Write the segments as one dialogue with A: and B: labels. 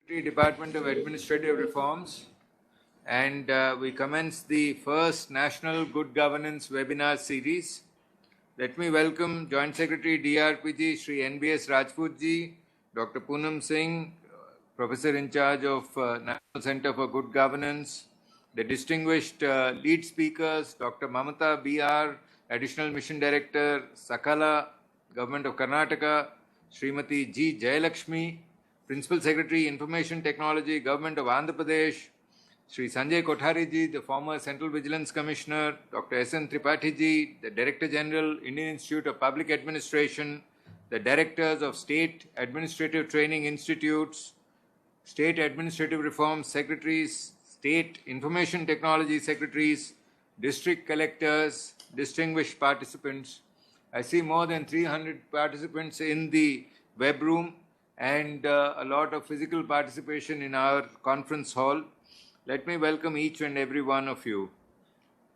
A: Department of Administrative Reforms, and we commence the first National Good Governance webinar series. Let me welcome Joint Secretary DRPG Shri NBS Rajputji, Dr. Poonam Singh, Professor in charge of National Center for Good Governance, the distinguished lead speakers, Dr. Mamata BR, Additional Mission Director, Sakala, Government of Karnataka, Srimati G. Jayalakshmi, Principal Secretary, Information Technology, Government of Andhra Pradesh, Sri Sanjay Kothari ji, the former Central Vigilance Commissioner, Dr. S.N. Tripathi ji, the Director General, Indian Institute of Public Administration, the Directors of State Administrative Training Institutes, State Administrative Reform Secretaries, State Information Technology Secretaries, District Collectors, distinguished participants. I see more than 300 participants in the web room and a lot of physical participation in our conference hall. Let me welcome each and every one of you.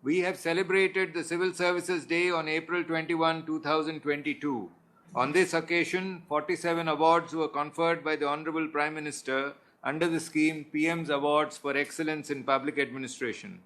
A: We have celebrated the Civil Services Day on April 21, 2022. On this occasion, 47 awards were conferred by the Honorable Prime Minister under the scheme PM's Awards for Excellence in Public Administration.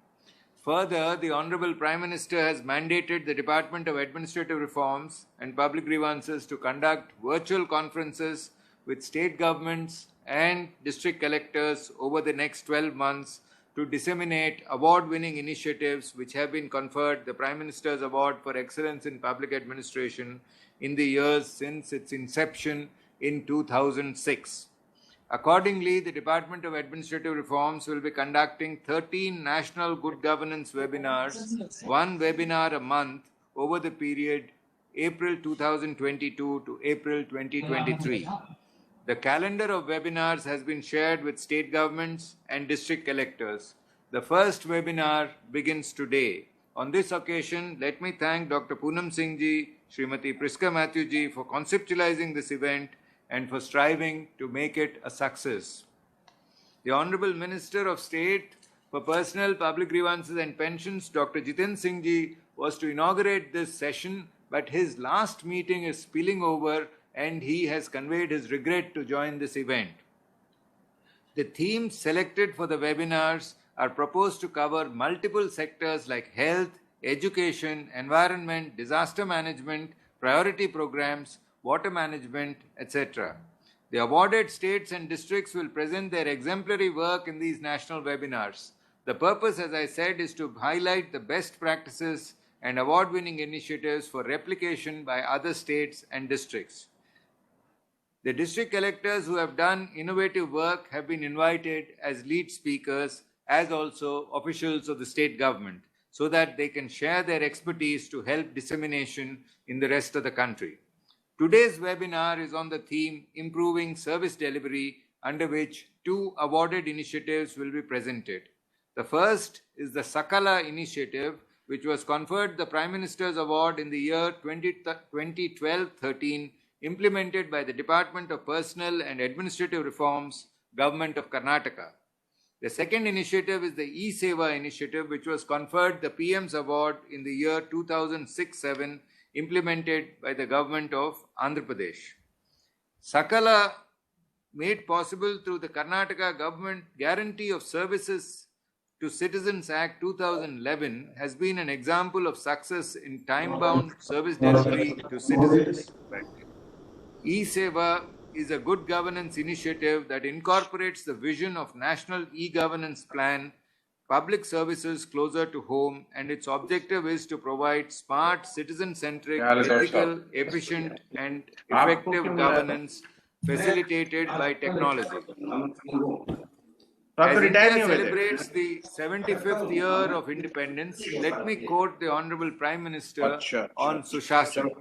A: Further, the Honorable Prime Minister has mandated the Department of Administrative Reforms and Public Grievances to conduct virtual conferences with state governments and district collectors over the next 12 months to disseminate award-winning initiatives which have been conferred the Prime Minister's Award for Excellence in Public Administration in the years since its inception in 2006. Accordingly, the Department of Administrative Reforms will be conducting 13 National Good Governance webinars, one webinar a month over the period April 2022 to April 2023. The calendar of webinars has been shared with state governments and district collectors. The first webinar begins today. On this occasion, let me thank Dr. Poonam Singh ji, Srimati Priska Matthew ji for conceptualizing this event and for striving to make it a success. The Honorable Minister of State for Personnel, Public Grievances and Pensions, Dr. Jitendra Singh ji, was to inaugurate this session, but his last meeting is spilling over and he has conveyed his regret to join this event. The themes selected for the webinars are proposed to cover multiple sectors like health, education, environment, disaster management, priority programs, water management, etc. The awarded states and districts will present their exemplary work in these national webinars. The purpose, as I said, is to highlight the best practices and award-winning initiatives for replication by other states and districts. The district collectors who have done innovative work have been invited as lead speakers, as also officials of the state government, so that they can share their expertise to help dissemination in the rest of the country. Today's webinar is on the theme Improving Service Delivery, under which two awarded initiatives will be presented. The first is the Sakala initiative, which was conferred the Prime Minister's Award in the year 2012-13, implemented by the Department of Personnel and Administrative Reforms, Government of Karnataka. The second initiative is the ESeva initiative, which was conferred the PM's Award in the year 2006-07, implemented by the Government of Andhra Pradesh. Sakala, made possible through the Karnataka Government Guarantee of Services to Citizens Act 2011, has been an example of success in time-bound service delivery to citizens. ESeva is a good governance initiative that incorporates the vision of National E-Governance Plan, public services closer to home, and its objective is to provide smart, citizen-centric, ethical, efficient, and effective governance facilitated by technology. As India celebrates the 75th year of independence, let me quote the Honorable Prime Minister on Sushasana.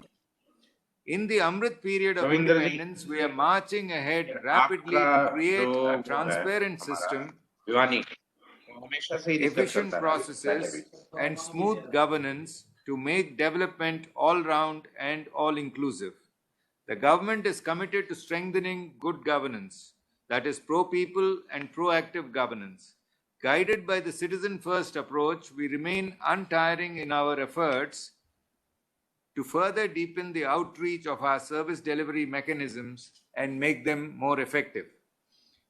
A: In the Amrit period of independence, we are marching ahead rapidly to create a transparent system, efficient processes, and smooth governance to make development all-round and all-inclusive. The government is committed to strengthening good governance, that is pro-people and proactive governance. Guided by the citizen-first approach, we remain untiring in our efforts to further deepen the outreach of our service delivery mechanisms and make them more effective.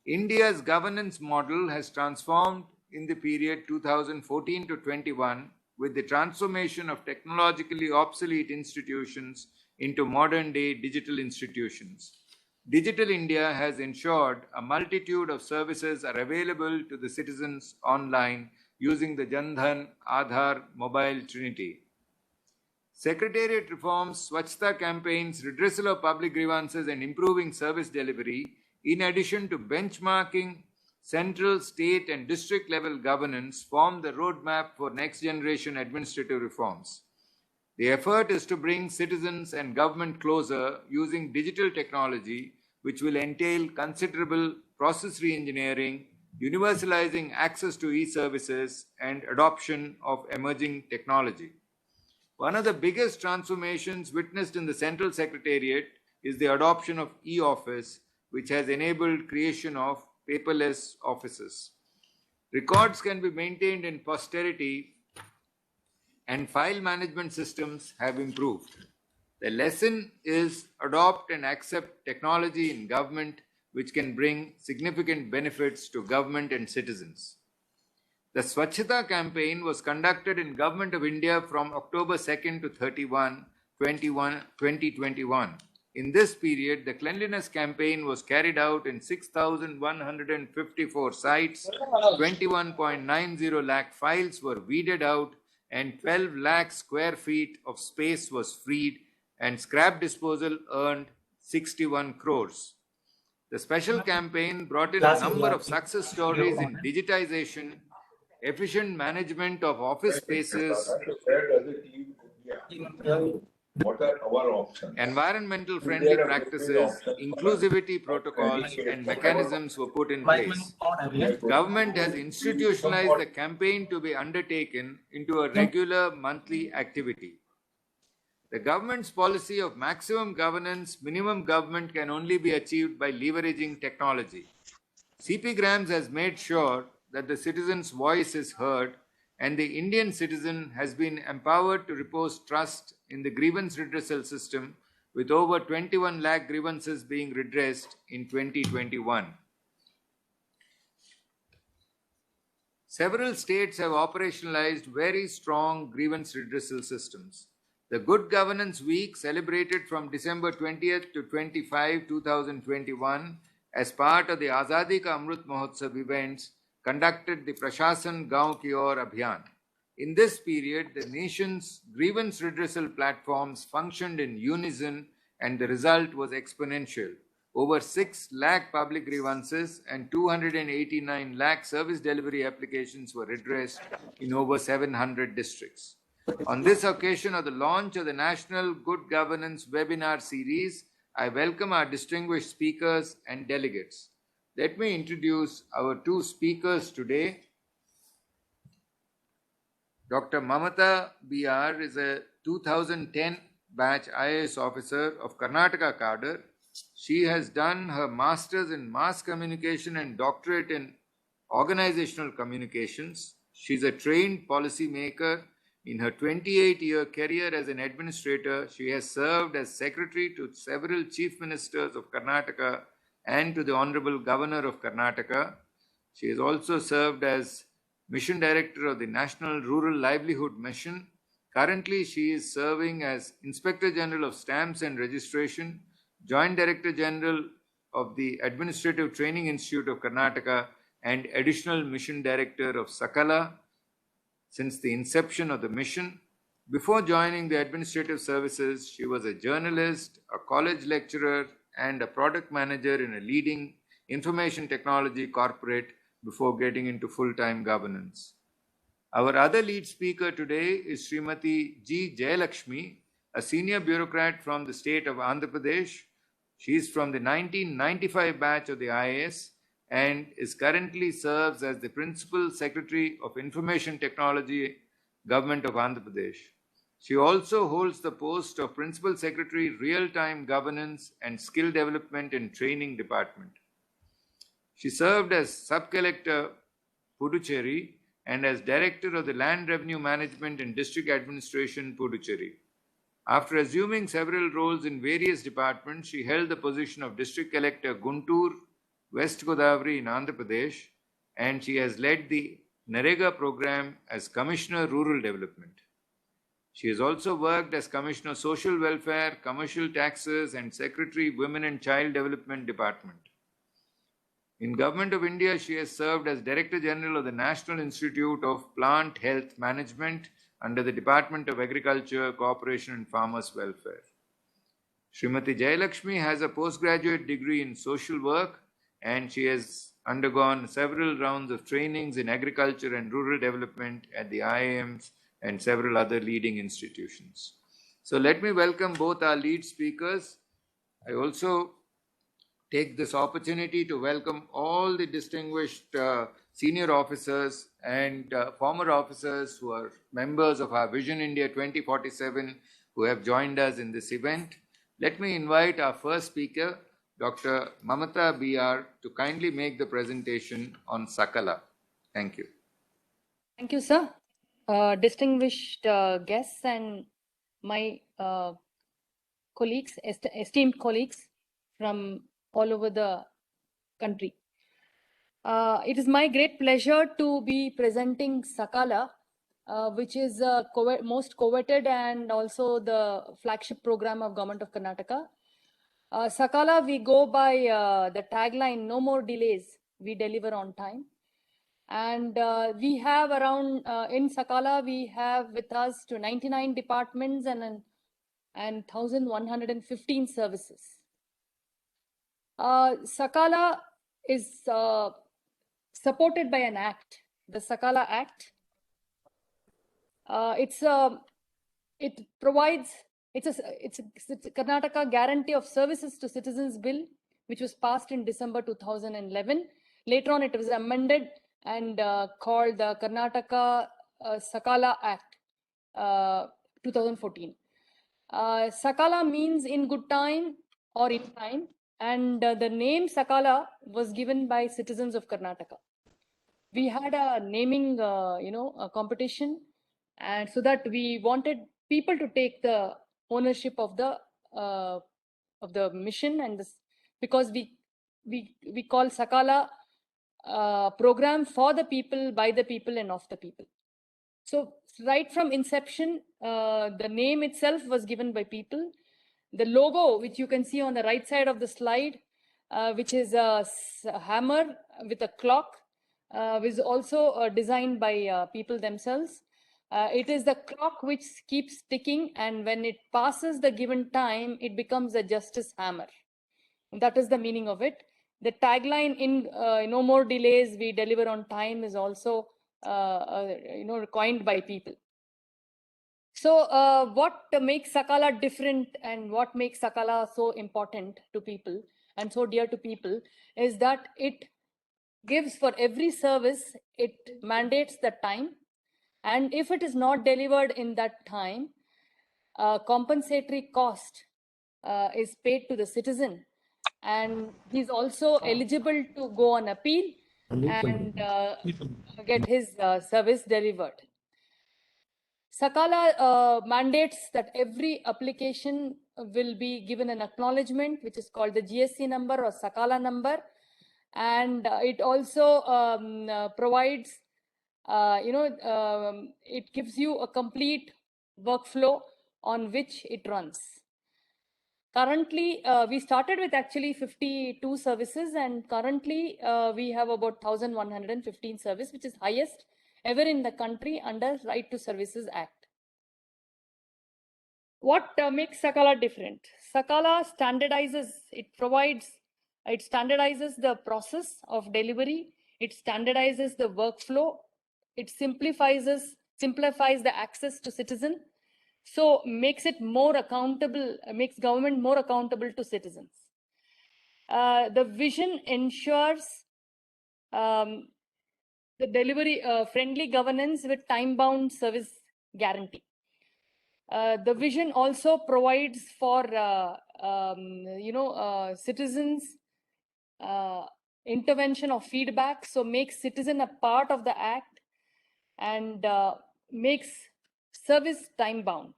A: India's governance model has transformed in the period 2014 to 21 with the transformation of technologically obsolete institutions into modern-day digital institutions. Digital India has ensured a multitude of services are available to the citizens online using the Jan Dhan Aadhaar mobile trinity. Secretariat reforms, Swachhta campaigns, redressal of public grievances, and improving service delivery, in addition to benchmarking central, state, and district level governance, form the roadmap for next generation administrative reforms. The effort is to bring citizens and government closer using digital technology, which will entail considerable process re-engineering, universalizing access to e-services, and adoption of emerging technology. One of the biggest transformations witnessed in the Central Secretariat is the adoption of e-office, which has enabled creation of paperless offices. Records can be maintained in posterity and file management systems have improved. The lesson is adopt and accept technology in government, which can bring significant benefits to government and citizens. The Swachhta campaign was conducted in Government of India from October 2nd to 31, 2021. In this period, the cleanliness campaign was carried out in 6,154 sites, 21.90 lakh files were weeded out, and 12 lakh square feet of space was freed, and scrap disposal earned 61 crores. The special campaign brought in a number of success stories in digitization, efficient management of office spaces,
B: what are our options?
A: environmental friendly practices, inclusivity protocols, and mechanisms were put in place. Government has institutionalized the campaign to be undertaken into a regular monthly activity. The government's policy of maximum governance, minimum government can only be achieved by leveraging technology. CP Grams has made sure that the citizen's voice is heard and the Indian citizen has been empowered to repose trust in the grievance redressal system, with over 21 lakh grievances being redressed in 2021. Several states have operationalized very strong grievance redressal systems. The Good Governance Week, celebrated from December 20th to 25, 2021, as part of the Azadi Ka Amrit Mahotsav events, conducted the Prashasan Gaon Ki Aur Abhiyan. In this period, the nation's grievance redressal platforms functioned in unison and the result was exponential. Over 6 lakh public grievances and 289 lakh service delivery applications were redressed in over 700 districts. On this occasion of the launch of the National Good Governance webinar series, I welcome our distinguished speakers and delegates. Let me introduce our two speakers today. Dr. Mamata BR is a 2010 batch IAS officer of Karnataka cadre. She has done her master's in mass communication and doctorate in organizational communications. She's a trained policy maker. In her 28-year career as an administrator, she has served as secretary to several chief ministers of Karnataka and to the Honorable Governor of Karnataka. She has also served as Mission Director of the National Rural Livelihood Mission. Currently, she is serving as Inspector General of Stamps and Registration, Joint Director General of the Administrative Training Institute of Karnataka, and Additional Mission Director of Sakala since the inception of the mission. Before joining the administrative services, she was a journalist, a college lecturer, and a product manager in a leading information technology corporate before getting into full-time governance. Our other lead speaker today is Srimati G. Jayalakshmi, a senior bureaucrat from the state of Andhra Pradesh. She is from the 1995 batch of the IAS and is currently serves as the Principal Secretary of Information Technology, Government of Andhra Pradesh. She also holds the post of Principal Secretary, Real-Time Governance and Skill Development and Training Department. She served as Sub-Collector, Puducherry, and as Director of the Land Revenue Management and District Administration, Puducherry. After assuming several roles in various departments, she held the position of District Collector, Guntur, West Godavari in Andhra Pradesh, and she has led the Narega program as Commissioner Rural Development. She has also worked as Commissioner Social Welfare, Commercial Taxes, and Secretary Women and Child Development Department. In Government of India, she has served as Director General of the National Institute of Plant Health Management under the Department of Agriculture, Cooperation and Farmers Welfare. Srimati Jayalakshmi has a postgraduate degree in social work, and she has undergone several rounds of trainings in agriculture and rural development at the IIMs and several other leading institutions. So let me welcome both our lead speakers. I also take this opportunity to welcome all the distinguished senior officers and former officers who are members of our Vision India 2047 who have joined us in this event. Let me invite our first speaker, Dr. Mamata BR, to kindly make the presentation on Sakala. Thank you.
C: Thank you, sir. Distinguished guests and my colleagues, esteemed colleagues from all over the country. It is my great pleasure to be presenting Sakala, which is most coveted and also the flagship program of Government of Karnataka. Sakala, we go by the tagline, no more delays, we deliver on time. And we have around, in Sakala, we have with us to 99 departments and 1,115 services. Sakala is supported by an act, the Sakala Act. It provides, it's a Karnataka Guarantee of Services to Citizens Bill, which was passed in December 2011. Later on, it was amended and called the Karnataka Sakala Act 2014. Sakala means in good time or in time, and the name Sakala was given by citizens of Karnataka. We had a naming, a competition, and so that we wanted people to take the ownership of the mission, and this because we call Sakala program for the people, by the people, and of the people. So right from inception, the name itself was given by people. The logo, which you can see on the right side of the slide, which is a hammer with a clock, was also designed by people themselves. It is the clock which keeps ticking, and when it passes the given time, it becomes a justice hammer. That is the meaning of it. The tagline in no more delays, we deliver on time is also coined by people. So what makes Sakala different and what makes Sakala so important to people and so dear to people is that it gives for every service, it mandates the time. And if it is not delivered in that time, compensatory cost is paid to the citizen. And he's also eligible to go on appeal and get his service delivered. Sakala mandates that every application will be given an acknowledgement, which is called the GSC number or Sakala number. And it also provides, it gives you a complete workflow on which it runs. Currently, we started with actually 52 services, and currently we have about 1,115 services, which is highest ever in the country under Right to Services Act. What makes Sakala different? Sakala standardizes, it standardizes the process of delivery, it standardizes the workflow, it simplifies the access to citizen, so makes it more accountable, makes government more accountable to citizens. The vision ensures the delivery friendly governance with time-bound service guarantee. The vision also provides for citizens intervention of feedback, so makes citizen a part of the act and makes service time-bound.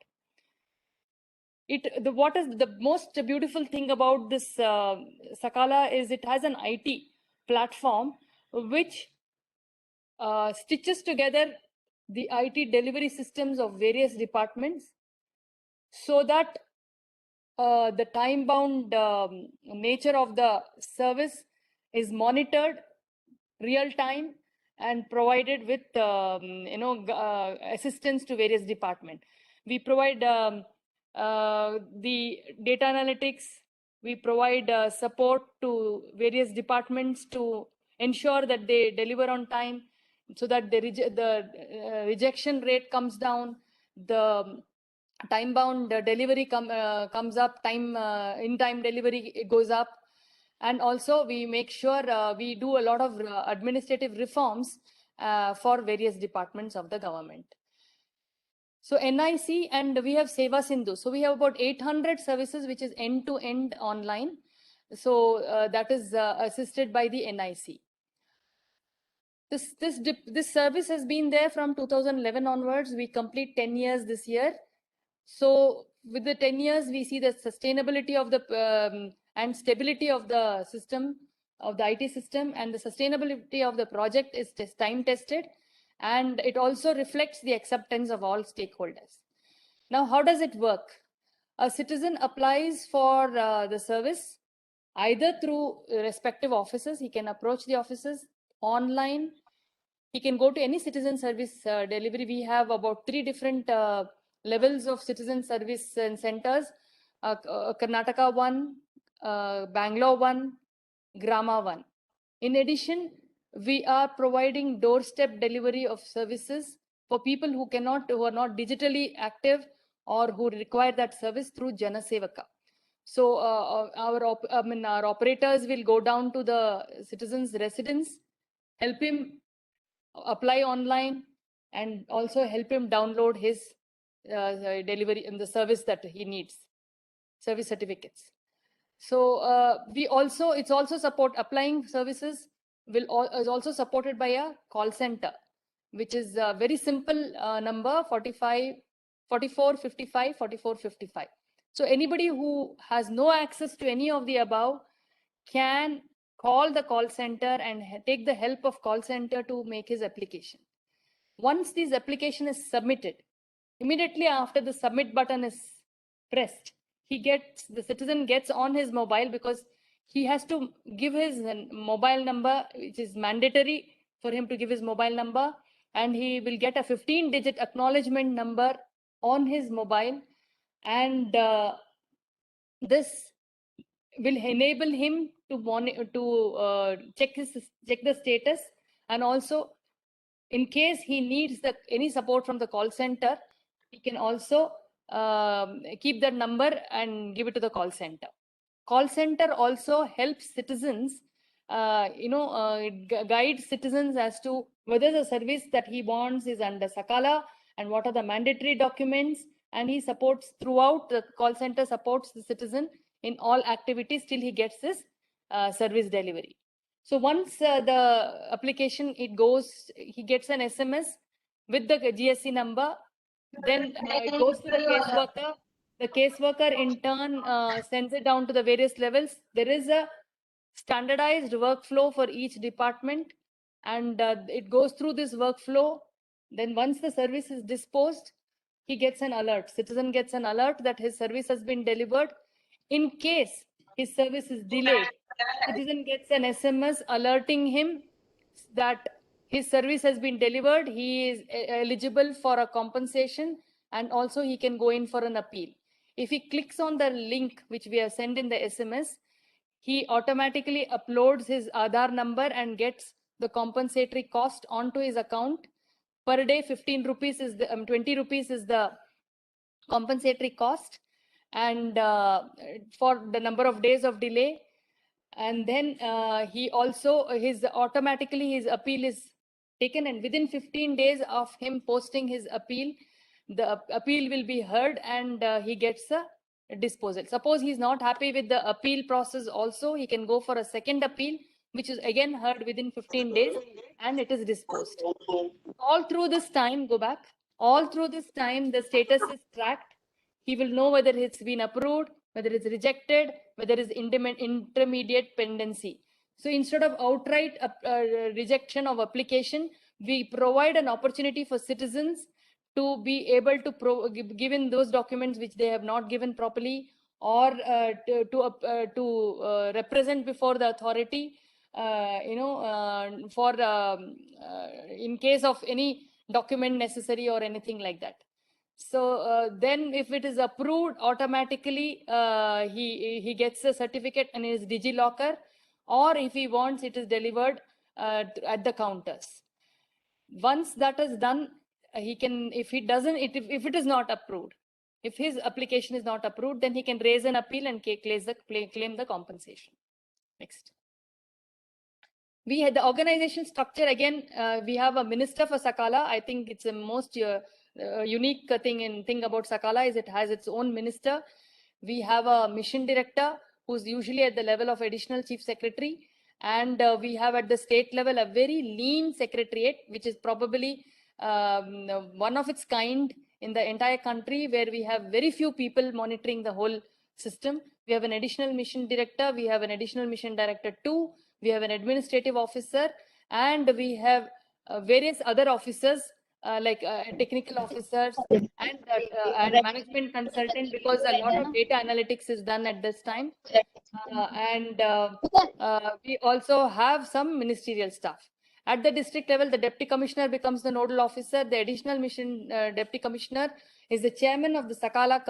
C: What is the most beautiful thing about this Sakala is it has an IT platform which stitches together the IT delivery systems of various departments so that the time-bound nature of the service is monitored real time and provided with assistance to various departments. We provide the data analytics. We provide support to various departments to ensure that they deliver on time, so that the rejection rate comes down, the time-bound delivery comes up, in-time delivery goes up, and also we make sure we do a lot of administrative reforms for various departments of the government. So NIC, and we have Seva Sindhu. So we have about 800 services which is end-to-end online. So that is assisted by the NIC. This service has been there from 2011 onwards. We complete 10 years this year. So with the 10 years, we see the sustainability of the and stability of the system, of the IT system, and the sustainability of the project is time tested, and it also reflects the acceptance of all stakeholders. Now, how does it work? A citizen applies for the service either through respective offices. He can approach the offices online. He can go to any citizen service delivery. We have about 3 different levels of citizen service centers, Karnataka 1, Bangalore 1, Grama 1. In addition, we are providing doorstep delivery of services for people who are not digitally active or who require that service through Jana Sevaka. So our operators will go down to the citizen's residence, help him apply online, and also help him download his delivery and the service that he needs, service certificates. So it's also support applying services is also supported by a call center, which is a very simple number 4455 4455. So anybody who has no access to any of the above can call the call center and take the help of call center to make his application. Once this application is submitted, immediately after the submit button is pressed, the citizen gets on his mobile, because he has to give his mobile number, which is mandatory for him to give his mobile number, and he will get a 15-digit acknowledgement number on his mobile, and this will enable him to check the status, and also in case he needs any support from the call center, he can also keep that number and give it to the call center. Call center also helps citizens, guide citizens as to whether the service that he wants is under Sakala and what are the mandatory documents, and he supports throughout. The call center supports the citizen in all activities till he gets his service delivery. So once the application he gets an SMS with the GSC number, then it goes to the caseworker. The caseworker in turn sends it down to the various levels. There is a standardized workflow for each department, and it goes through this workflow. Then once the service is disposed, he gets an alert. Citizen gets an alert that his service has been delivered. In case his service is delayed, citizen gets an SMS alerting him that his service has been delivered. He is eligible for a compensation, and also he can go in for an appeal. If he clicks on the link which we have sent in the SMS, he automatically uploads his Aadhaar number and gets the compensatory cost onto his account. Per day, 15 rupees is 20 rupees is the compensatory cost, and for the number of days of delay. And then he also automatically his appeal is taken, and within 15 days of him posting his appeal, the appeal will be heard, and he gets a disposal. Suppose he's not happy with the appeal process also, he can go for a second appeal, which is again heard within 15 days, and it is disposed. All through this time, all through this time, the status is tracked. He will know whether it's been approved, whether it's rejected, whether it's intermediate pendency. So instead of outright rejection of application, we provide an opportunity for citizens to be able to give in those documents which they have not given properly, or to represent before the authority, in case of any document necessary or anything like that. So then if it is approved, automatically he gets a certificate in his DigiLocker, or if he wants, it is delivered at the counters. Once that is done, he can, if he doesn't, if it is not approved, if his application is not approved, then he can raise an appeal and claim the compensation. Next. We had the organization structure again. We have a minister for Sakala. I think it's the most unique thing about Sakala is it has its own minister. We have a mission director who's usually at the level of additional chief secretary, and we have at the state level a very lean secretariat, which is probably one of its kind in the entire country, where we have very few people monitoring the whole system. We have an additional mission director, we have an additional mission director 2, we have an administrative officer, and we have various other officers like technical officers and management consultant, because a lot of data analytics is done at this time. We also have some ministerial staff. At the district level, the deputy commissioner becomes the nodal officer. The additional mission deputy commissioner is the chairman of the Sakala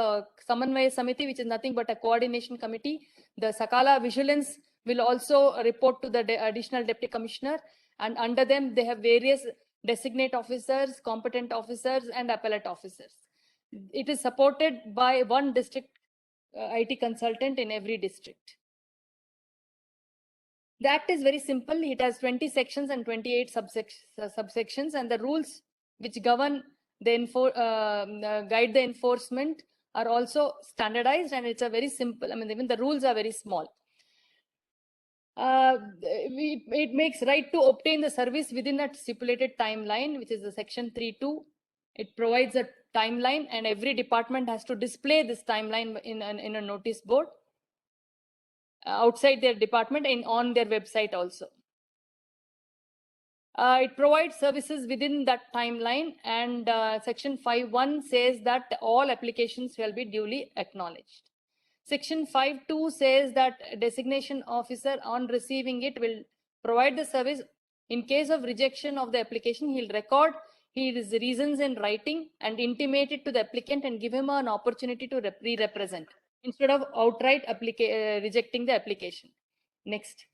C: Samanvaya Samiti, which is nothing but a coordination committee. The Sakala Vigilance will also report to the additional deputy commissioner, and under them they have various designate officers, competent officers, and appellate officers. It is supported by one district IT consultant in every district. The act is very simple. It has 20 sections and 28 subsections, and the rules which govern the guide the enforcement are also standardized, and it's a very simple. I mean, even the rules are very small. It makes right to obtain the service within a stipulated timeline, which is the section 3.2. It provides a timeline, and every department has to display this timeline in a notice board outside their department and on their website also. It provides services within that timeline, and section 5.1 says that all applications shall be duly acknowledged. Section 5.2 says that designation officer on receiving it will provide the service. In case of rejection of the application, he'll record his reasons in writing and intimate it to the applicant and give him an opportunity to re-represent instead of outright rejecting the application. Next.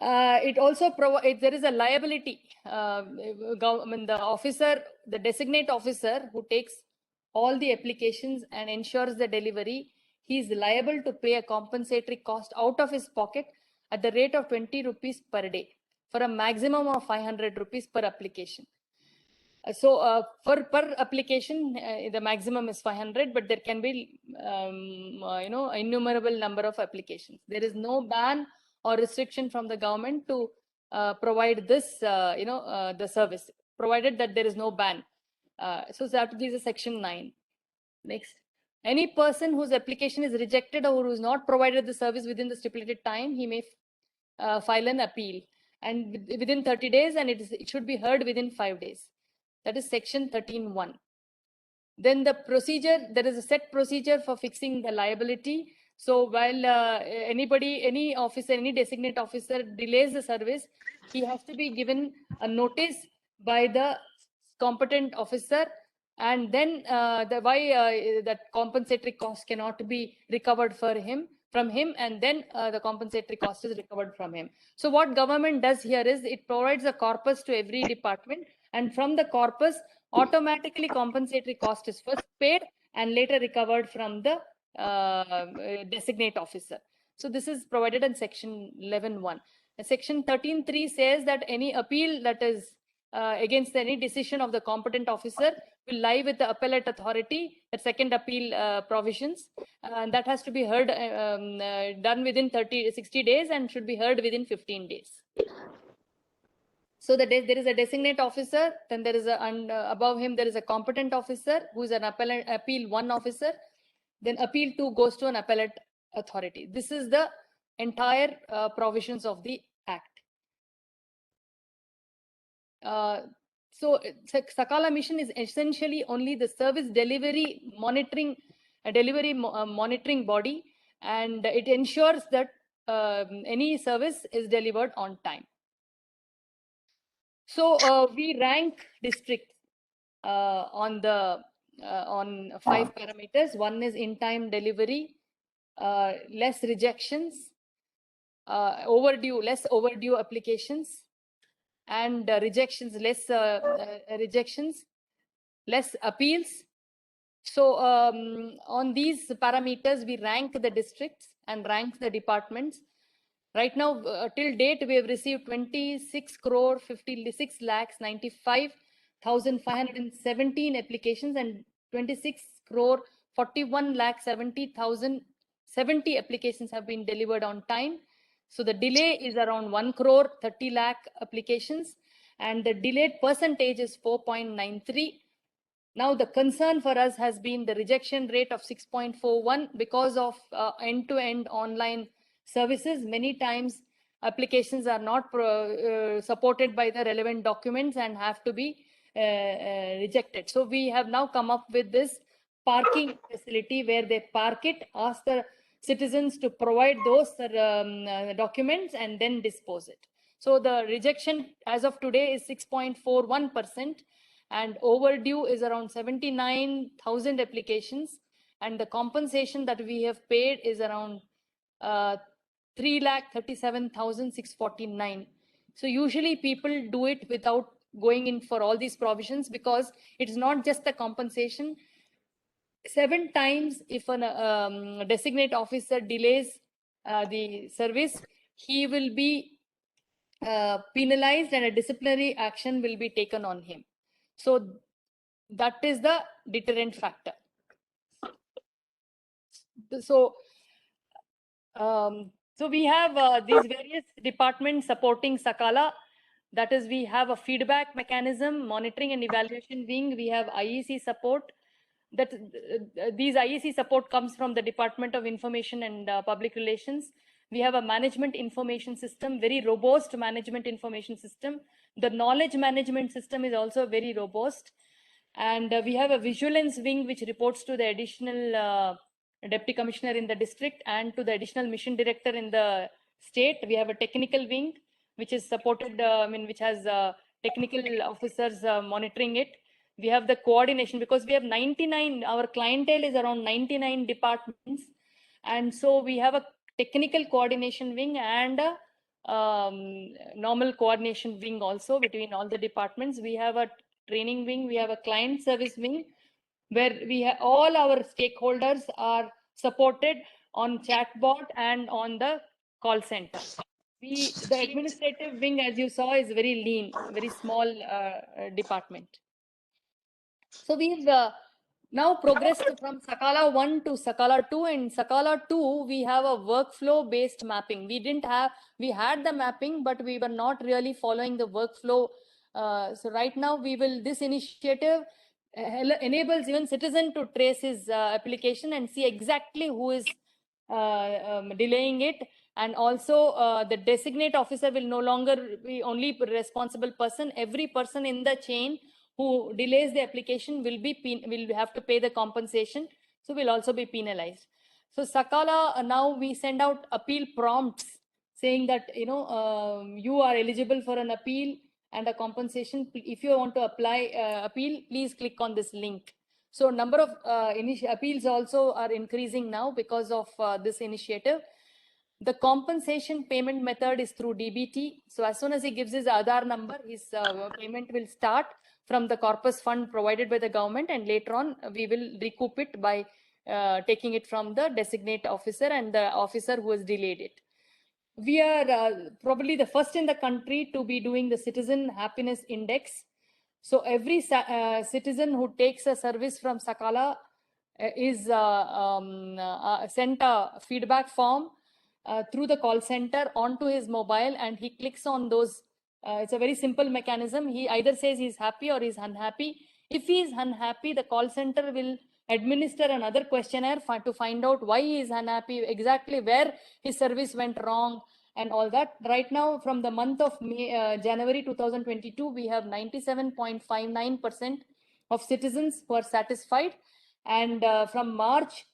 C: It also provides, there is a liability. The officer, the designate officer who takes all the applications and ensures the delivery, he is liable to pay a compensatory cost out of his pocket at the rate of 20 rupees per day for a maximum of 500 rupees per application. So per application, the maximum is 500, but there can be innumerable number of applications. There is no ban or restriction from the government to provide this, the service, provided that there is no ban. So that is section 9. Next. Any person whose application is rejected or who is not provided the service within the stipulated time, he may file an appeal, and within 30 days, and it should be heard within 5 days. That is section 13.1. Then the procedure, there is a set procedure for fixing the liability. So while any officer, any designate officer delays the service, he has to be given a notice by the competent officer, and then that compensatory cost cannot be recovered from him, and then the compensatory cost is recovered from him. So what government does here is it provides a corpus to every department, and from the corpus, automatically compensatory cost is first paid and later recovered from the designate officer. So this is provided in section 11.1. Section 13.3 says that any appeal that is against any decision of the competent officer will lie with the appellate authority, the second appeal provisions, and that has to be heard, done within 60 days and should be heard within 15 days. So there is a designate officer, then there is above him there is a competent officer who is an appeal 1 officer, then appeal 2 goes to an appellate authority. This is the entire provisions of the Act. So Sakala mission is essentially only the service delivery monitoring, monitoring body, and it ensures that any service is delivered on time. So we rank districts on 5 parameters. One is in-time delivery, less rejections, less overdue applications, and rejections, less appeals. So on these parameters, we rank the districts and rank the departments. Right now, till date, we have received 26 crore 56 lakhs 95,517 applications and 26 crore 41 lakh 70,070 applications have been delivered on time. So the delay is around 1 crore 30 lakh applications, and the delayed percentage is 4.93. Now, the concern for us has been the rejection rate of 6.41 because of end-to-end online services. Many times, applications are not supported by the relevant documents and have to be rejected. So we have now come up with this parking facility where they park it, ask the citizens to provide those documents, and then dispose it. So the rejection as of today is 6.41%. and overdue is around 79,000 applications, and the compensation that we have paid is around 3,37,649. So usually people do it without going in for all these provisions, because it's not just the compensation. 7 times if a designate officer delays the service, he will be penalized and a disciplinary action will be taken on him. So that is the deterrent factor. So we have these various departments supporting Sakala. That is, we have a feedback mechanism, monitoring and evaluation wing. We have IEC support. That these IEC support comes from the Department of Information and Public Relations. We have a management information system, very robust management information system. The knowledge management system is also very robust. And we have a vigilance wing which reports to the additional deputy commissioner in the district and to the additional mission director in the state. We have a technical wing which is supported, which has technical officers monitoring it. We have the coordination, because we have 99, our clientele is around 99 departments. And so we have a technical coordination wing and a normal coordination wing also between all the departments. We have a training wing, we have a client service wing, where we have all our stakeholders are supported on chatbot and on the call center. The administrative wing, as you saw, is very lean, very small department. So we've now progressed from Sakala 1 to Sakala 2. In Sakala 2, we have a workflow based mapping. We had the mapping, but we were not really following the workflow. So right now this initiative enables even citizen to trace his application and see exactly who is delaying it. And also the designate officer will no longer be only responsible person. Every person in the chain who delays the application will have to pay the compensation. So will also be penalized. So Sakala, now we send out appeal prompts saying that, you are eligible for an appeal and a compensation. If you want to apply appeal, please click on this link. So number of appeals also are increasing now because of this initiative. The compensation payment method is through DBT. So as soon as he gives his Aadhaar number, his payment will start from the corpus fund provided by the government, and later on we will recoup it by taking it from the designate officer and the officer who has delayed it. We are probably the first in the country to be doing the Citizen Happiness Index. So every citizen who takes a service from Sakala is sent a feedback form through the call center onto his mobile, and he clicks on those. It's a very simple mechanism. He either says he's happy or he's unhappy. If he is unhappy, the call center will administer another questionnaire to find out why he is unhappy, exactly where his service went wrong, and all that. Right now, from the month of January 2022, we have 97.59% of citizens who are satisfied. And from March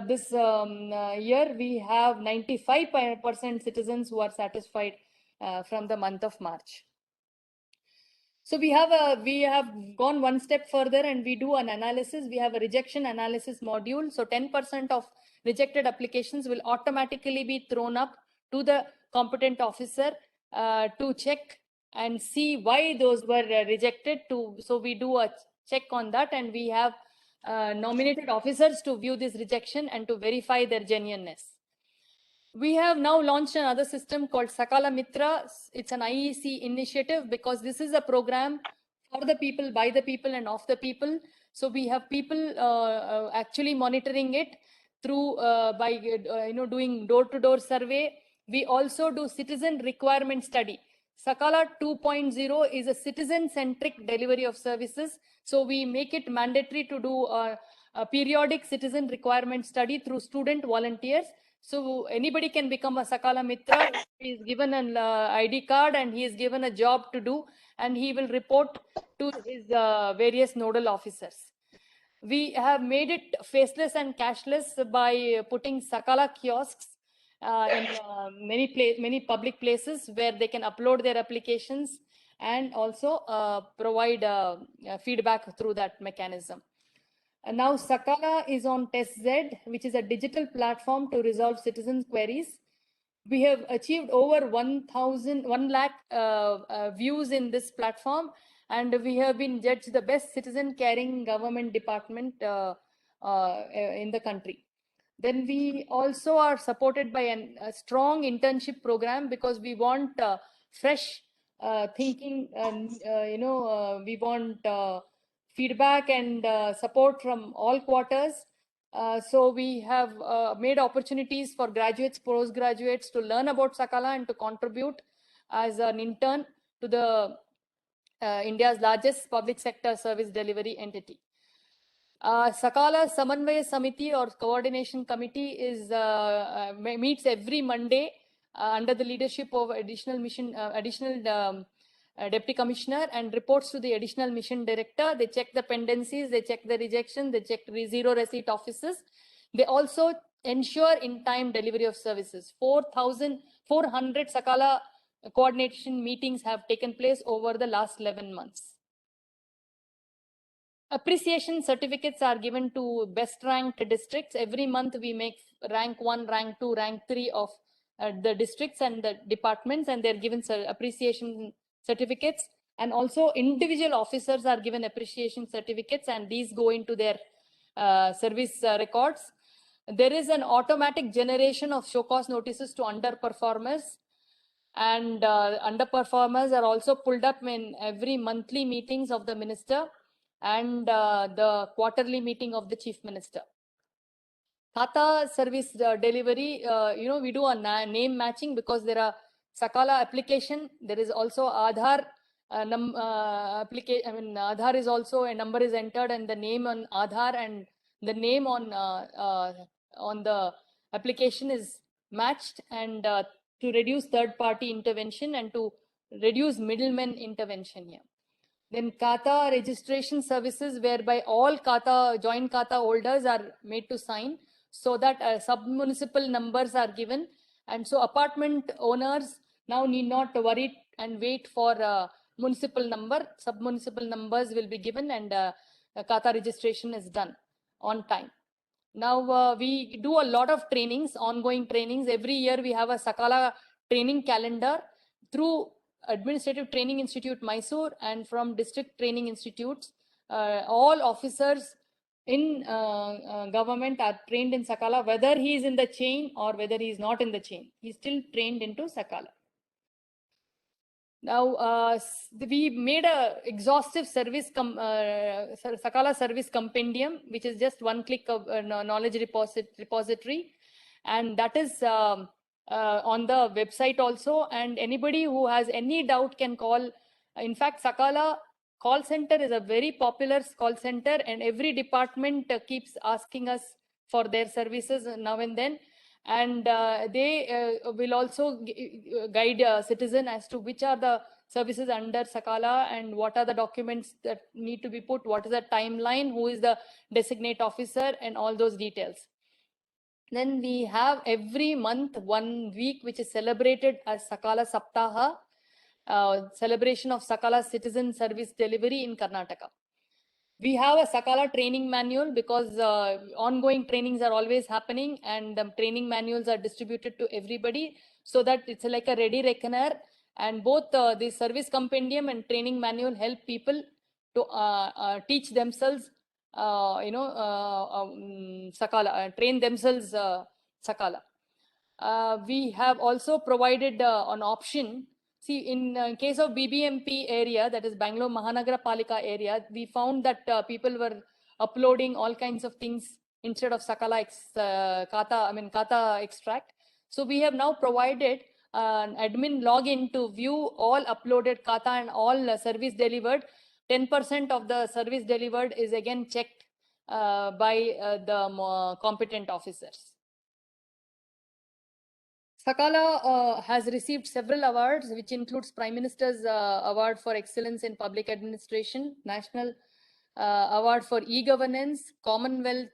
C: this year, we have 95% citizens who are satisfied from the month of March. So we have gone one step further and we do an analysis. We have a rejection analysis module. So 10% of rejected applications will automatically be thrown up to the competent officer to check and see why those were rejected. So we do a check on that, and we have nominated officers to view this rejection and to verify their genuineness. We have now launched another system called Sakala Mitra. It's an IEC initiative because this is a program for the people, by the people, and of the people. So we have people actually monitoring it through by doing door-to-door survey. We also do citizen requirement study. Sakala 2.0 is a citizen-centric delivery of services. So we make it mandatory to do a periodic citizen requirement study through student volunteers. So anybody can become a Sakala Mitra. He is given an ID card and he is given a job to do, and he will report to his various nodal officers. We have made it faceless and cashless by putting Sakala kiosks in many public places where they can upload their applications and also provide feedback through that mechanism. And now Sakala is on TestZ, which is a digital platform to resolve citizens' queries. We have achieved over 1 lakh views in this platform, and we have been judged the best citizen caring government department in the country. Then we also are supported by a strong internship program because we want fresh thinking, and we want feedback and support from all quarters. So we have made opportunities for graduates, postgraduates to learn about Sakala and to contribute as an intern to the India's largest public sector service delivery entity. Sakala Samanvaya Samiti or Coordination Committee meets every Monday under the leadership of additional Deputy Commissioner and reports to the Additional Mission Director. They check the pendencies, they check the rejection, they check zero receipt offices. They also ensure in-time delivery of services. 4,400 Sakala coordination meetings have taken place over the last 11 months. Appreciation certificates are given to best ranked districts. Every month we make rank 1, rank 2, rank 3 of the districts and the departments, and they're given appreciation certificates. And also individual officers are given appreciation certificates, and these go into their service records. There is an automatic generation of show cause notices to underperformers, and underperformers are also pulled up in every monthly meetings of the minister and the quarterly meeting of the chief minister. Khata service delivery, we do a name matching because there are Sakala application. There is also Aadhaar application. Aadhaar is also a number is entered, and the name on Aadhaar and the name on the application is matched, and to reduce third-party intervention and to reduce middlemen intervention here. Then Khata registration services, whereby all Khata, joint Khata holders are made to sign so that sub-municipal numbers are given. And so apartment owners now need not worry and wait for municipal number. Sub-municipal numbers will be given, and Khata registration is done on time. Now we do a lot of trainings, ongoing trainings. Every year we have a Sakala training calendar through Administrative Training Institute, Mysore, and from district training institutes. All officers in government are trained in Sakala, whether he is in the chain or whether he is not in the chain. He is still trained into Sakala. Now, we made a exhaustive service Sakala service compendium, which is just one click of knowledge repository, and that is on the website also. And anybody who has any doubt can call. In fact, Sakala call center is a very popular call center, and every department keeps asking us for their services now and then. And they will also guide a citizen as to which are the services under Sakala and what are the documents that need to be put, what is the timeline, who is the designate officer, and all those details. Then we have every month 1 week which is celebrated as Sakala Saptaha, celebration of Sakala citizen service delivery in Karnataka. We have a Sakala training manual because ongoing trainings are always happening, and the training manuals are distributed to everybody so that it's like a ready reckoner. And both the service compendium and training manual help people to teach themselves, Sakala, train themselves Sakala. We have also provided an option. See, in case of BBMP area, that is Bangalore Mahanagara Palika area, we found that people were uploading all kinds of things instead of Sakala Kata extract. So we have now provided an admin login to view all uploaded Kata and all service delivered. 10% of the service delivered is again checked by the competent officers. Sakala has received several awards, which includes Prime Minister's Award for Excellence in Public Administration, National Award for E-Governance, Commonwealth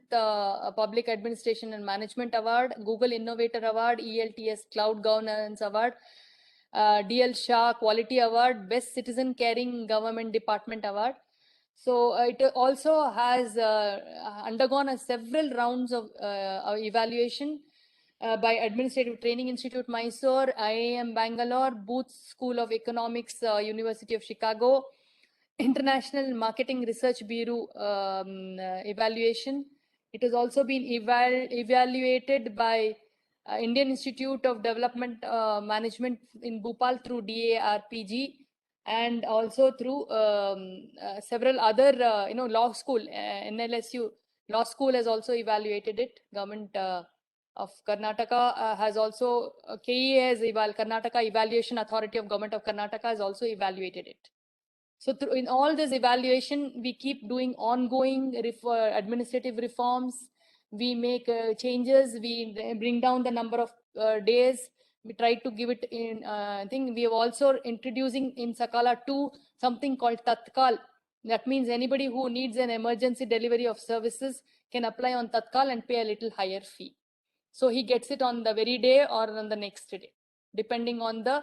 C: Public Administration and Management Award, Google Innovator Award, ELTS Cloud Governance Award, DL Shah Quality Award, Best Citizen Caring Government Department Award. So it also has undergone several rounds of evaluation by Administrative Training Institute, Mysore, IIM Bangalore, Booth School of Economics, University of Chicago, International Marketing Research Bureau evaluation. It has also been evaluated by Indian Institute of Development Management in Bhopal through DARPG, and also through several other, law school, NLSU Law School has also evaluated it. Government of Karnataka has also, KEA has Karnataka Evaluation Authority of Government of Karnataka has also evaluated it. So in all this evaluation, we keep doing ongoing administrative reforms. We make changes. We bring down the number of days. We try to give it in, I think we have also introducing in Sakala 2 something called Tatkal. That means anybody who needs an emergency delivery of services can apply on Tatkal and pay a little higher fee. So he gets it on the very day or on the next day, depending on the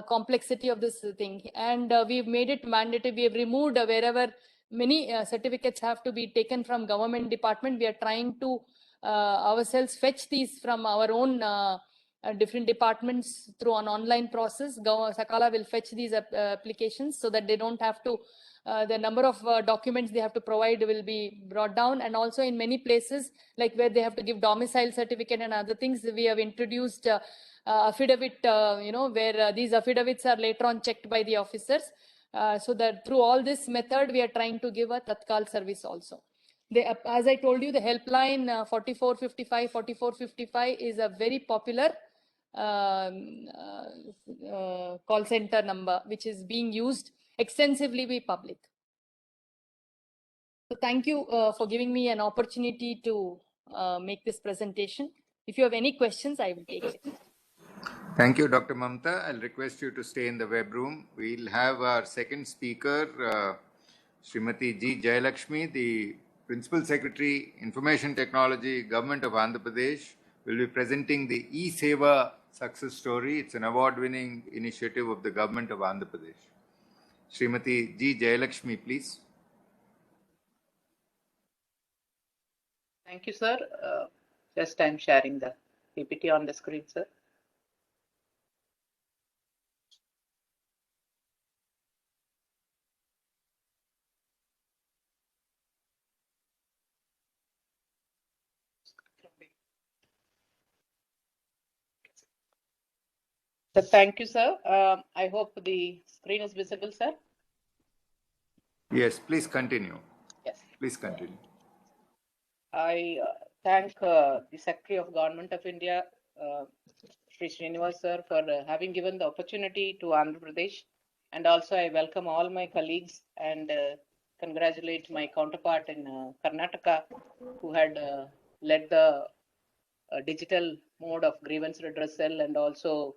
C: complexity of this thing. And we've made it mandatory. We have removed wherever many certificates have to be taken from government department. We are trying to ourselves fetch these from our own different departments through an online process. Sakala will fetch these applications so that they don't have to, the number of documents they have to provide will be brought down. And also in many places, like where they have to give domicile certificate and other things, we have introduced affidavit, where these affidavits are later on checked by the officers. So that through all this method, we are trying to give a Tatkal service also. As I told you, the helpline 4455, 4455 is a very popular call center number, which is being used extensively by public. So thank you for giving me an opportunity to make this presentation. If you have any questions, I will take it.
A: Thank you, Dr. Mamta. I'll request you to stay in the web room. We'll have our second speaker, Srimati G. Jayalakshmi, the Principal Secretary, Information Technology, Government of Andhra Pradesh, will be presenting the eSeva success story. It's an award-winning initiative of the Government of Andhra Pradesh. Srimati G. Jayalakshmi, please.
D: Thank you, sir. Just I'm sharing the PPT on the screen, sir. So thank you, sir. I hope the screen is visible, sir.
A: Yes, please continue.
D: Yes.
A: Please continue.
D: I thank the Secretary of Government of India, Sri Srinivas sir, for having given the opportunity to Andhra Pradesh And also I welcome all my colleagues and congratulate my counterpart in Karnataka who had led the digital mode of grievance redressal and also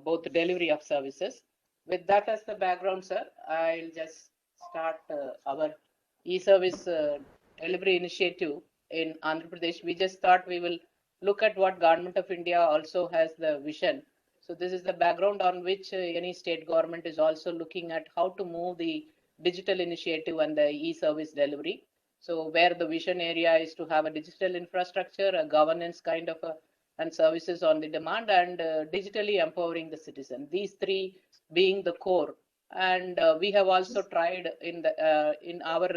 D: both the delivery of services. With that as the background, sir, I'll just start our e-service delivery initiative in Andhra Pradesh. We just thought we will look at what Government of India also has the vision. So this is the background on which any state government is also looking at how to move the digital initiative and the e-service delivery. So where the vision area is to have a digital infrastructure, a governance kind of a, and services on the demand, and digitally empowering the citizen. These three being the core. And we have also tried in our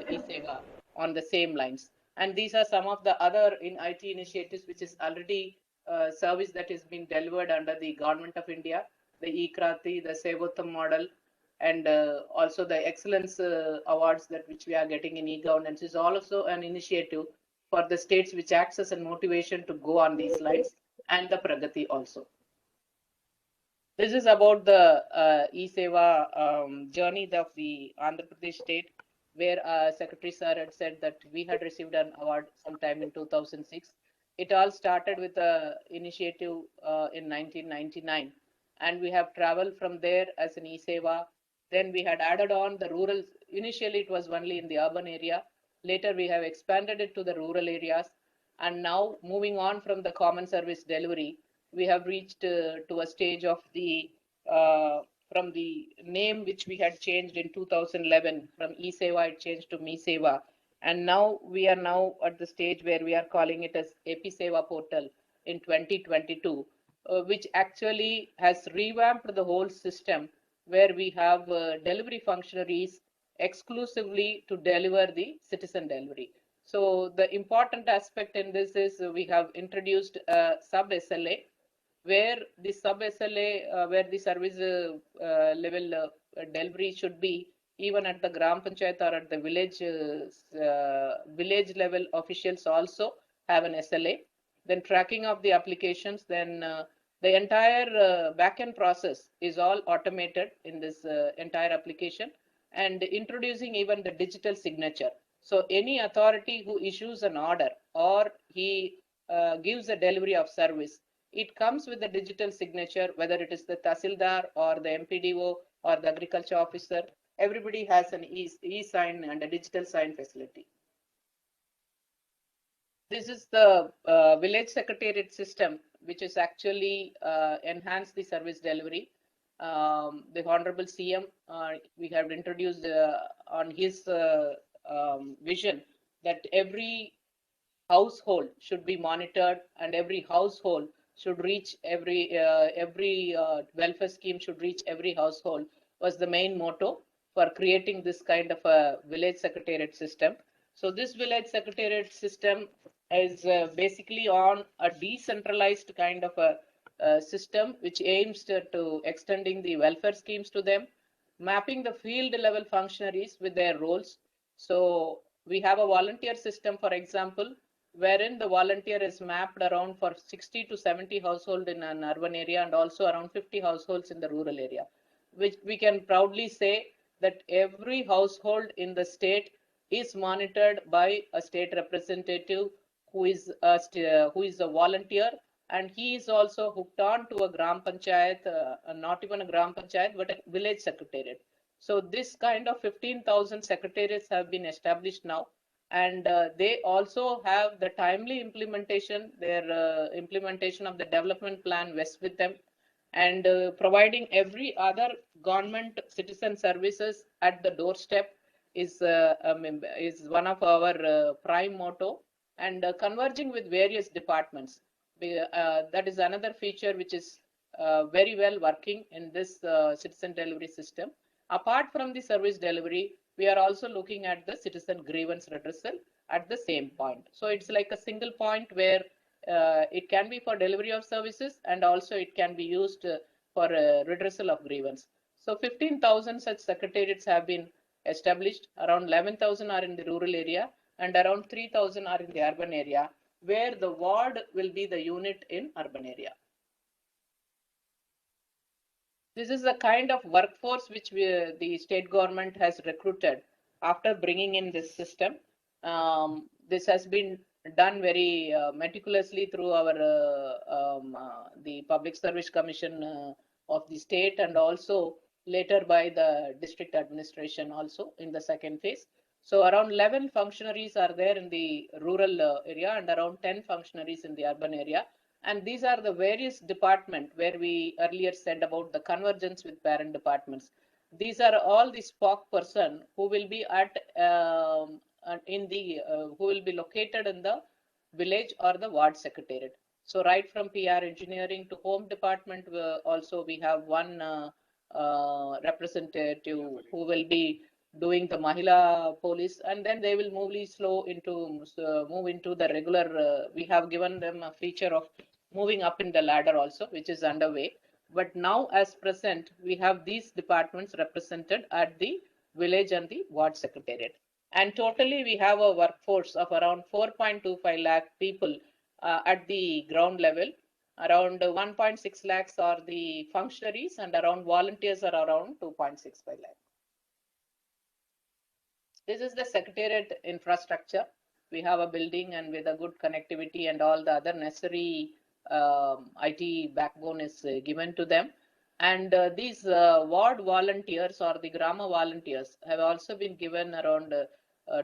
D: eSeva on the same lines. And these are some of the other in IT initiatives which is already service that is being delivered under the Government of India, the eKrati, the Seva model, and also the excellence awards that which we are getting in e-governance is also an initiative for the states which acts as a motivation to go on these lines, and the Pragati also. This is about the eSeva journey of the Andhra Pradesh state, where Secretary Sir had said that we had received an award sometime in 2006. It all started with an initiative in 1999, and we have traveled from there as an eSeva. Then we had added on the rural. Initially, it was only in the urban area. Later, we have expanded it to the rural areas. And now, moving on from the common service delivery, we have reached to a stage of the from the name which we had changed in 2011 from eSeva, it changed to MeSeva. And now we are now at the stage where we are calling it as Seva Portal in 2022, which actually has revamped the whole system where we have delivery functionaries exclusively to deliver the citizen delivery. So the important aspect in this is we have introduced a sub SLA where the sub SLA, where the service level delivery should be even at the Gram Panchayat or at the village level officials also have an SLA. Then tracking of the applications, then the entire backend process is all automated in this entire application, and introducing even the digital signature. So any authority who issues an order or he gives a delivery of service, it comes with the digital signature, whether it is the Tahsildar or the MPDO or the agriculture officer. Everybody has an e-sign and a digital sign facility. This is the village secretariat system, which is actually enhanced the service delivery. The Honorable CM, we have introduced on his vision that every household should be monitored and every household should reach every welfare scheme should reach every household, was the main motto for creating this kind of a village secretariat system. So this village secretariat system is basically on a decentralized kind of a system which aims to extending the welfare schemes to them, mapping the field level functionaries with their roles. So we have a volunteer system, for example, wherein the volunteer is mapped around for 60 to 70 households in an urban area and also around 50 households in the rural area, which we can proudly say that every household in the state is monitored by a state representative who is a volunteer, and he is also hooked on to a Gram Panchayat, not even a Gram Panchayat, but a village secretariat. So this kind of 15,000 secretariats have been established now, and they also have the timely implementation, their implementation of the development plan vests with them, and providing every other government citizen services at the doorstep is one of our prime motto, and converging with various departments. That is another feature which is very well working in this citizen delivery system. Apart from the service delivery, we are also looking at the citizen grievance redressal at the same point. So it's like a single point where it can be for delivery of services and also it can be used for redressal of grievance. So 15,000 such secretariats have been established. Around 11,000 are in the rural area and around 3,000 are in the urban area, where the ward will be the unit in urban area. This is the kind of workforce which the state government has recruited after bringing in this system. This has been done very meticulously through our the Public Service Commission of the state, and also later by the district administration also in the second phase. So around 11 functionaries are there in the rural area and around 10 functionaries in the urban area. And these are the various departments where we earlier said about the convergence with parent departments. These are all the spoke person who will be at who will be located in the village or the ward secretariat. So right from PR engineering to home department, also we have one representative who will be doing the Mahila police, and then they will move into the regular. We have given them a feature of moving up in the ladder also, which is underway. But now, as present, we have these departments represented at the village and the ward secretariat. And totally, we have a workforce of around 4.25 lakh people at the ground level. Around 1.6 lakhs are the functionaries, and around volunteers are around 2.65 lakh. This is the Secretariat infrastructure. We have a building and with a good connectivity and all the other necessary IT backbone is given to them. And these ward volunteers or the Grama volunteers have also been given around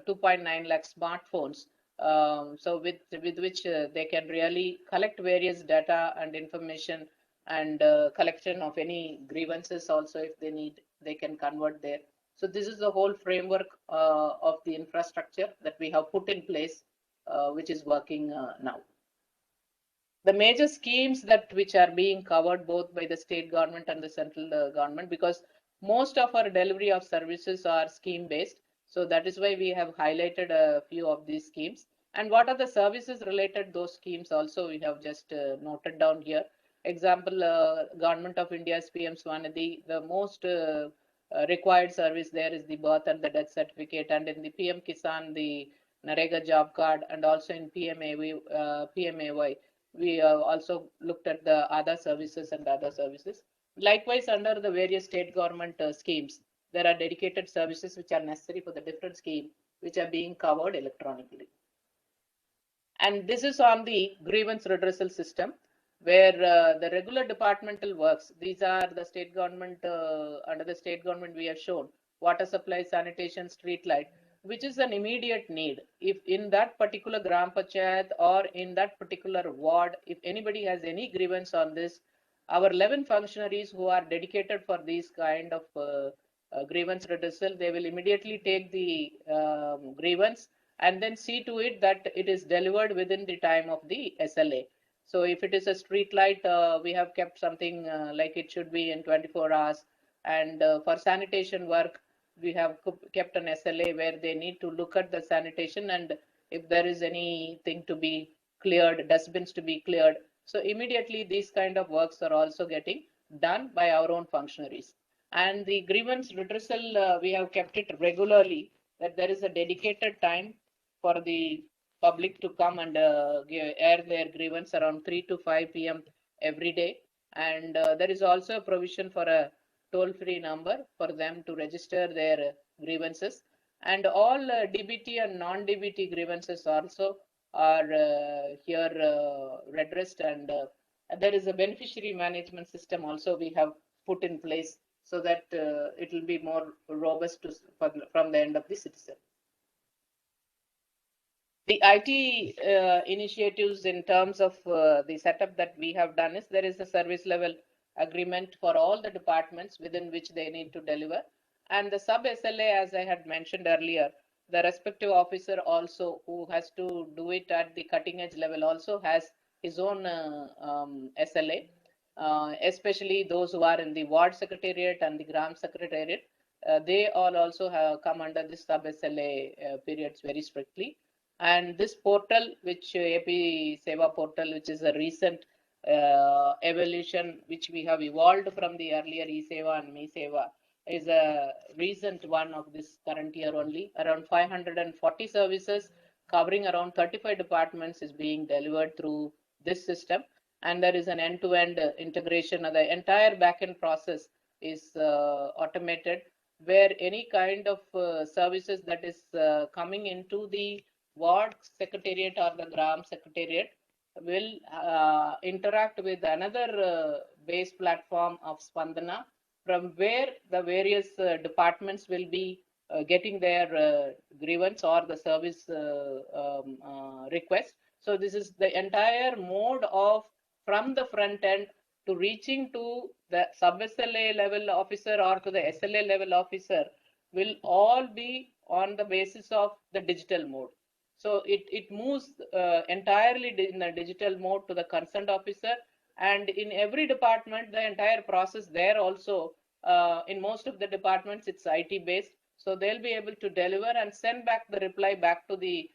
D: 2.9 lakh smartphones. So with which they can really collect various data and information, and collection of any grievances also, if they need, they can convert there. So this is the whole framework of the infrastructure that we have put in place, which is working now. The major schemes which are being covered both by the state government and the central government, because most of our delivery of services are scheme based. So that is why we have highlighted a few of these schemes. And what are the services related those schemes also we have just noted down here. Example, Government of India's PM Swanidhi, the most required service there is the birth and the death certificate, and in the PM Kisan, the Narega job card, and also in PMAY, we also looked at the other services and other services. Likewise, under the various state government schemes, there are dedicated services which are necessary for the different scheme, which are being covered electronically. And this is on the grievance redressal system, where the regular departmental works, these are the state government, under the state government we have shown, water supply, sanitation, street light, which is an immediate need. If in that particular Gram Panchayat or in that particular ward, if anybody has any grievance on this, our 11 functionaries who are dedicated for these kind of grievance redressal, they will immediately take the grievance and then see to it that it is delivered within the time of the SLA. So if it is a street light, we have kept something like it should be in 24 hours. And for sanitation work, we have kept an SLA where they need to look at the sanitation, and if there is anything to be cleared, dustbins to be cleared. So immediately these kind of works are also getting done by our own functionaries. And the grievance redressal, we have kept it regularly, that there is a dedicated time for the public to come and air their grievance around 3 to 5 p.m. every day. And there is also a provision for a toll-free number for them to register their grievances. And all DBT and non-DBT grievances also are here redressed, and there is a beneficiary management system also we have put in place, so that it will be more robust from the end of the citizen. The IT initiatives in terms of the setup that we have done is, there is a service level agreement for all the departments within which they need to deliver. And the sub SLA, as I had mentioned earlier, the respective officer also who has to do it at the cutting edge level also has his own SLA, especially those who are in the ward secretariat and the Gram secretariat. They all also have come under this sub SLA periods very strictly. And this portal, which AP Seva Portal, which is a recent evolution, which we have evolved from the earlier ESeva and MeSeva, is a recent one of this current year only. Around 540 services covering around 35 departments is being delivered through this system. And there is an end-to-end integration of the entire backend process is automated, where any kind of services that is coming into the ward secretariat or the gram secretariat will interact with another base platform of Spandana, from where the various departments will be getting their grievance or the service request. So this is the entire mode of from the front end to reaching to the sub SLA level officer or to the SLA level officer will all be on the basis of the digital mode. So it moves entirely in a digital mode to the concerned officer, and in every department, the entire process there also, in most of the departments, it's IT based. So they'll be able to deliver and send back the reply back to the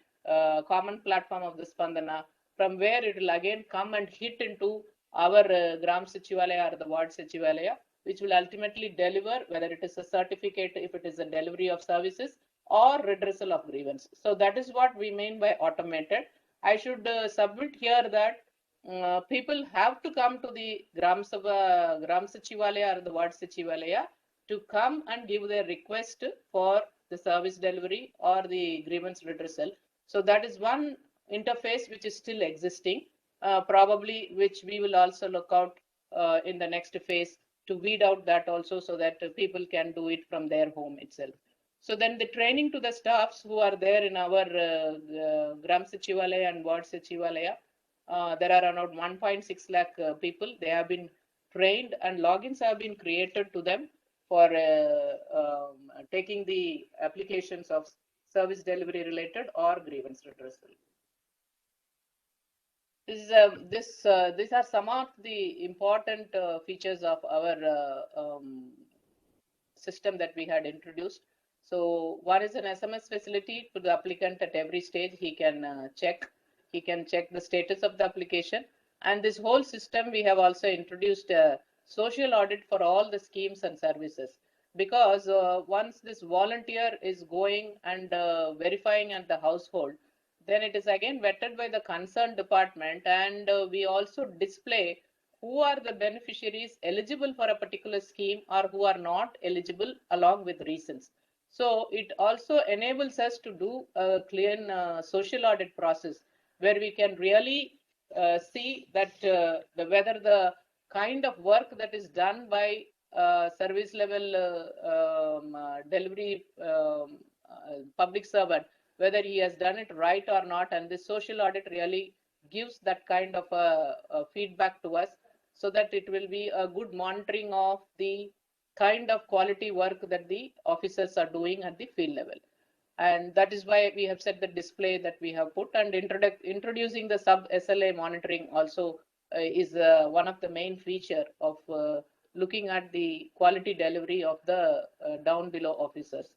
D: common platform of the Spandana, from where it will again come and hit into our Gram Sachivalaya or the Ward Sachivalaya, which will ultimately deliver, whether it is a certificate, if it is a delivery of services, or redressal of grievance. So that is what we mean by automated. I should submit here that people have to come to the Gram Sachivalaya or the Ward Sachivalaya to come and give their request for the service delivery or the grievance redressal. So that is one interface which is still existing, probably which we will also look out in the next phase to weed out that also, so that people can do it from their home itself. So then the training to the staffs who are there in our Gram Sachivalaya and Ward Sachivalaya, there are around 1.6 lakh people. They have been trained and logins have been created to them for taking the applications of service delivery related or grievance redressal. These are some of the important features of our system that we had introduced. So one is an SMS facility to the applicant at every stage. He can check the status of the application. And this whole system, we have also introduced a social audit for all the schemes and services, because once this volunteer is going and verifying at the household, then it is again vetted by the concerned department, and we also display who are the beneficiaries eligible for a particular scheme or who are not eligible, along with reasons. So it also enables us to do a clean social audit process, where we can really see that whether the kind of work that is done by service level delivery public servant, whether he has done it right or not. And this social audit really gives that kind of a feedback to us, so that it will be a good monitoring of the kind of quality work that the officers are doing at the field level. And that is why we have set the display that we have put, and introducing the sub SLA monitoring also is one of the main feature of looking at the quality delivery of the down below officers.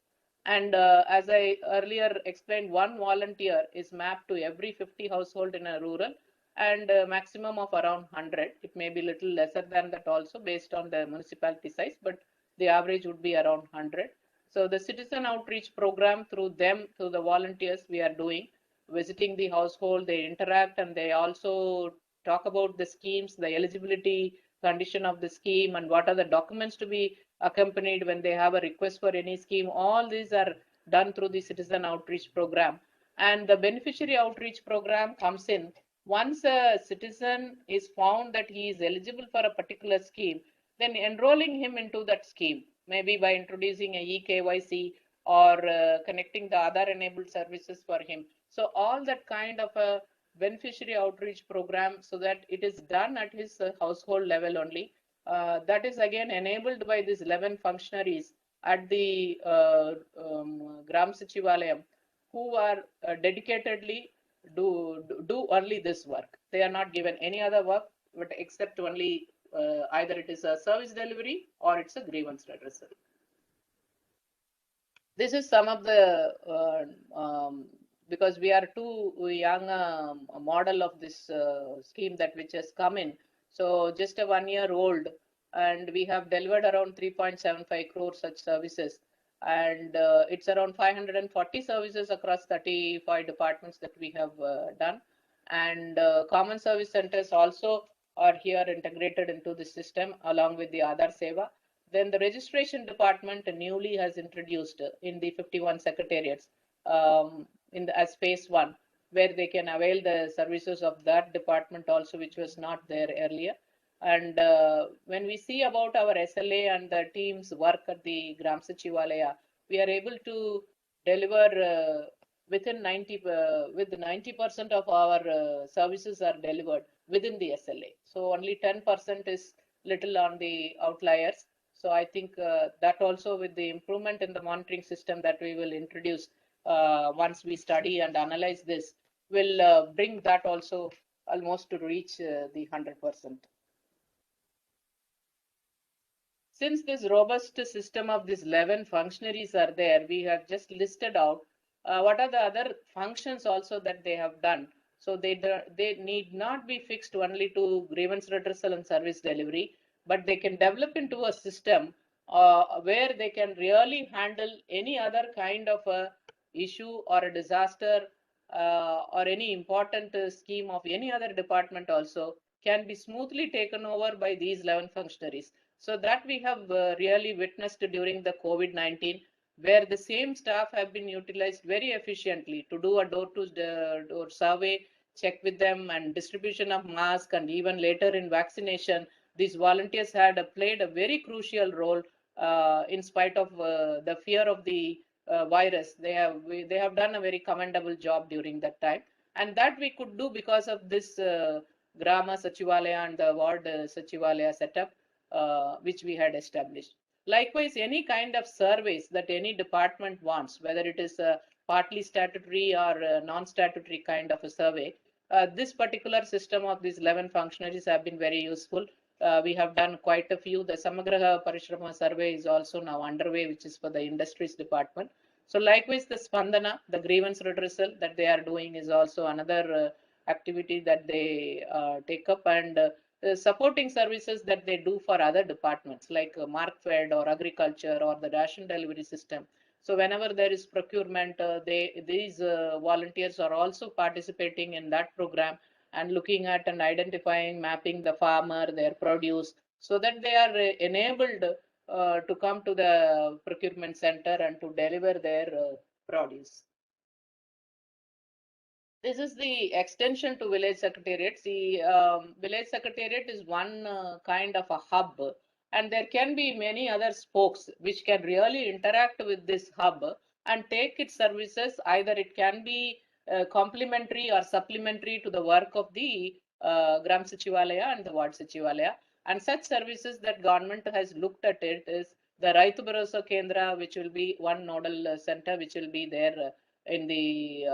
D: And as I earlier explained, one volunteer is mapped to every 50 household in a rural, and a maximum of around 100. It may be little lesser than that also based on the municipality size, but the average would be around 100. So the citizen outreach program, through them, through the volunteers, we are doing, visiting the household, they interact, and they also talk about the schemes, the eligibility condition of the scheme, and what are the documents to be accompanied when they have a request for any scheme. All these are done through the citizen outreach program. And the beneficiary outreach program comes in once a citizen is found that he is eligible for a particular scheme, then enrolling him into that scheme, maybe by introducing a eKYC or connecting the other enabled services for him. So all that kind of a beneficiary outreach program, so that it is done at his household level only. That is again enabled by these 11 functionaries at the Gram Sachivalayam, who are dedicatedly do only this work. They are not given any other work, but except only either it is a service delivery or it's a grievance redressal. This is some of the because we are too young a model of this scheme that which has come in. So just a 1 year old, and we have delivered around 3.75 crore such services, and it's around 540 services across 35 departments that we have done. And common service centers also are here integrated into the system along with the other Seva. Then the registration department newly has introduced in the 51 secretariats as phase 1, where they can avail the services of that department also, which was not there earlier. And when we see about our SLA and the team's work at the Gram Sachivalaya, we are able to deliver within 90% of our services are delivered within the SLA. So only 10% is little on the outliers. So I think that also, with the improvement in the monitoring system that we will introduce once we study and analyze this, will bring that also almost to reach the 100%. Since this robust system of these 11 functionaries are there, we have just listed out what are the other functions also that they have done. So they need not be fixed only to grievance redressal and service delivery, but they can develop into a system where they can really handle any other kind of a issue or a disaster or any important scheme of any other department also can be smoothly taken over by these 11 functionaries. So that we have really witnessed during the COVID-19, where the same staff have been utilized very efficiently to do a door-to-door survey, check with them, and distribution of masks, and even later in vaccination, these volunteers had played a very crucial role in spite of the fear of the virus. They have done a very commendable job during that time, and that we could do because of this Grama Sachivalaya and the Ward Sachivalaya setup, which we had established. Likewise, any kind of surveys that any department wants, whether it is a partly statutory or a non-statutory kind of a survey, this particular system of these 11 functionaries have been very useful. We have done quite a few. The Samagraha Parishrama survey is also now underway, which is for the industries department. So likewise, the Spandana, the grievance redressal that they are doing, is also another activity that they take up, and supporting services that they do for other departments like Markfed or agriculture or the ration delivery system. So whenever there is procurement, these volunteers are also participating in that program and looking at and identifying, mapping the farmer, their produce, so that they are enabled to come to the procurement center and to deliver their produce. This is the extension to village secretariats. The village secretariat is one kind of a hub, and there can be many other spokes which can really interact with this hub and take its services. Either it can be complementary or supplementary to the work of the Gram Sachivalaya and the Ward Sachivalaya. And such services that government has looked at it is the Raitu Bharosa Kendra, which will be one nodal center, which will be there in the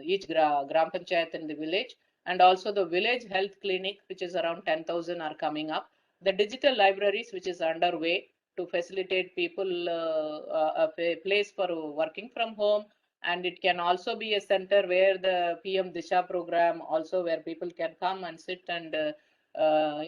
D: each gram panchayat in the village, and also the village health clinic, which is around 10,000 are coming up. The digital libraries, which is underway to facilitate people a place for working from home, and it can also be a center where the PM Disha program also, where people can come and sit and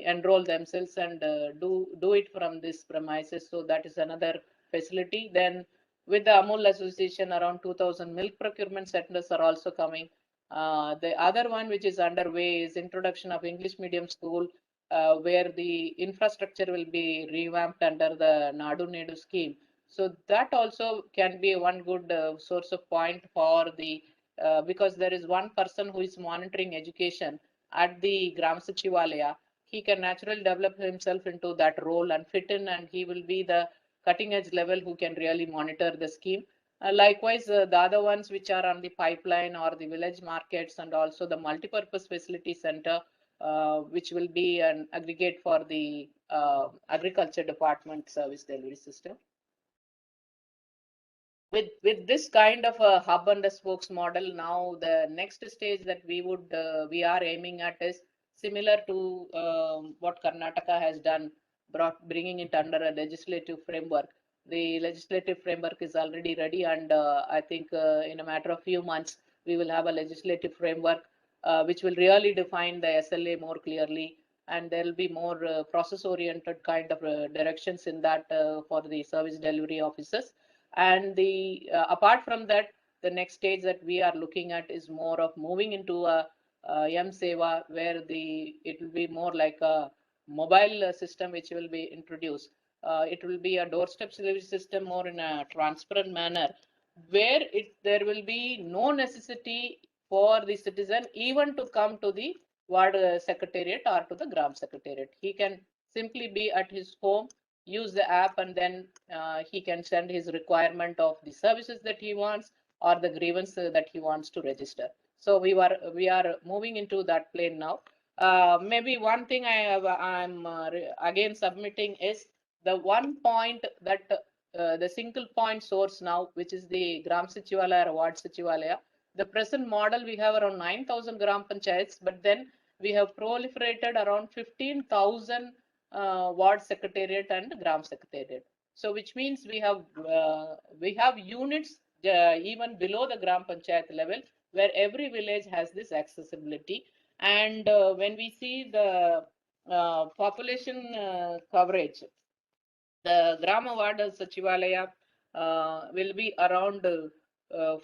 D: enroll themselves and do it from this premises. So that is another facility. Then with the Amul Association, around 2,000 milk procurement centers are also coming. The other one which is underway is introduction of English medium school, where the infrastructure will be revamped under the Nadu Nedu scheme. So that also can be one good source of point for the, because there is one person who is monitoring education at the Gram Sachivalaya. He can naturally develop himself into that role and fit in, and he will be the cutting edge level who can really monitor the scheme. Likewise, the other ones which are on the pipeline or the village markets, and also the multipurpose facility center, which will be an aggregate for the agriculture department service delivery system. With this kind of a hub and a spokes model, now the next stage that we are aiming at is similar to what Karnataka has done, bringing it under a legislative framework. The legislative framework is already ready, and I think in a matter of few months we will have a legislative framework which will really define the SLA more clearly, and there will be more process-oriented kind of directions in that for the service delivery officers. And the apart from that, the next stage that we are looking at is more of moving into a M-Seva, where it will be more like a mobile system which will be introduced, it will be a doorstep delivery system more in a transparent manner, where there will be no necessity for the citizen even to come to the ward secretariat or to the gram secretariat. He can simply be at his home, use the app, and then he can send his requirement of the services that he wants or the grievance that he wants to register. So we are moving into that plane now. Maybe one thing I'm again submitting is the one point that the single point source now, which is the gram sachivalaya or ward sachivalaya. The present model, we have around 9,000 gram panchayats, but then we have proliferated around 15,000 ward secretariat and gram secretariat. So which means we have units even below the gram panchayat level, where every village has this accessibility. And when we see the population coverage, the Grama Ward Sachivalaya will be around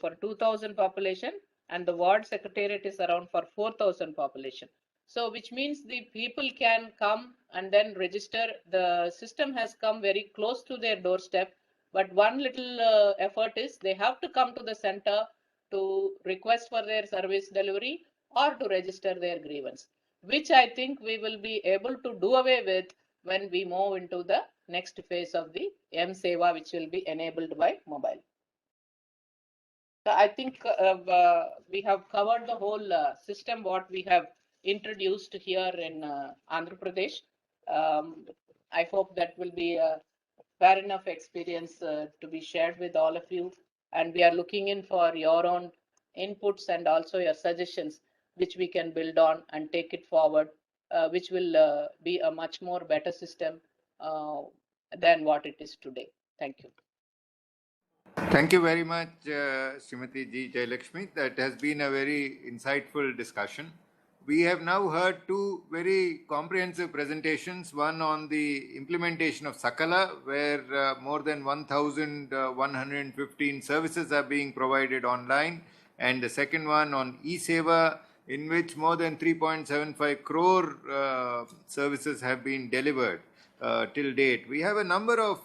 D: for 2,000 population, and the ward secretariat is around for 4,000 population. So which means the people can come and then register. The system has come very close to their doorstep, but one little effort is they have to come to the center to request for their service delivery or to register their grievance, which I think we will be able to do away with when we move into the next phase of the M-Seva, which will be enabled by mobile. So I think we have covered the whole system, what we have introduced here in Andhra Pradesh. I hope that will be a fair enough experience to be shared with all of you. And we are looking in for your own inputs and also your suggestions, which we can build on and take it forward, which will be a much more better system than what it is today. Thank you.
A: Thank you very much, Srimati G. Jayalakshmi. That has been a very insightful discussion. We have now heard two very comprehensive presentations, one on the implementation of Sakala, where more than 1,115 services are being provided online, and the second one on eSeva, in which more than 3.75 crore services have been delivered till date. We have a number of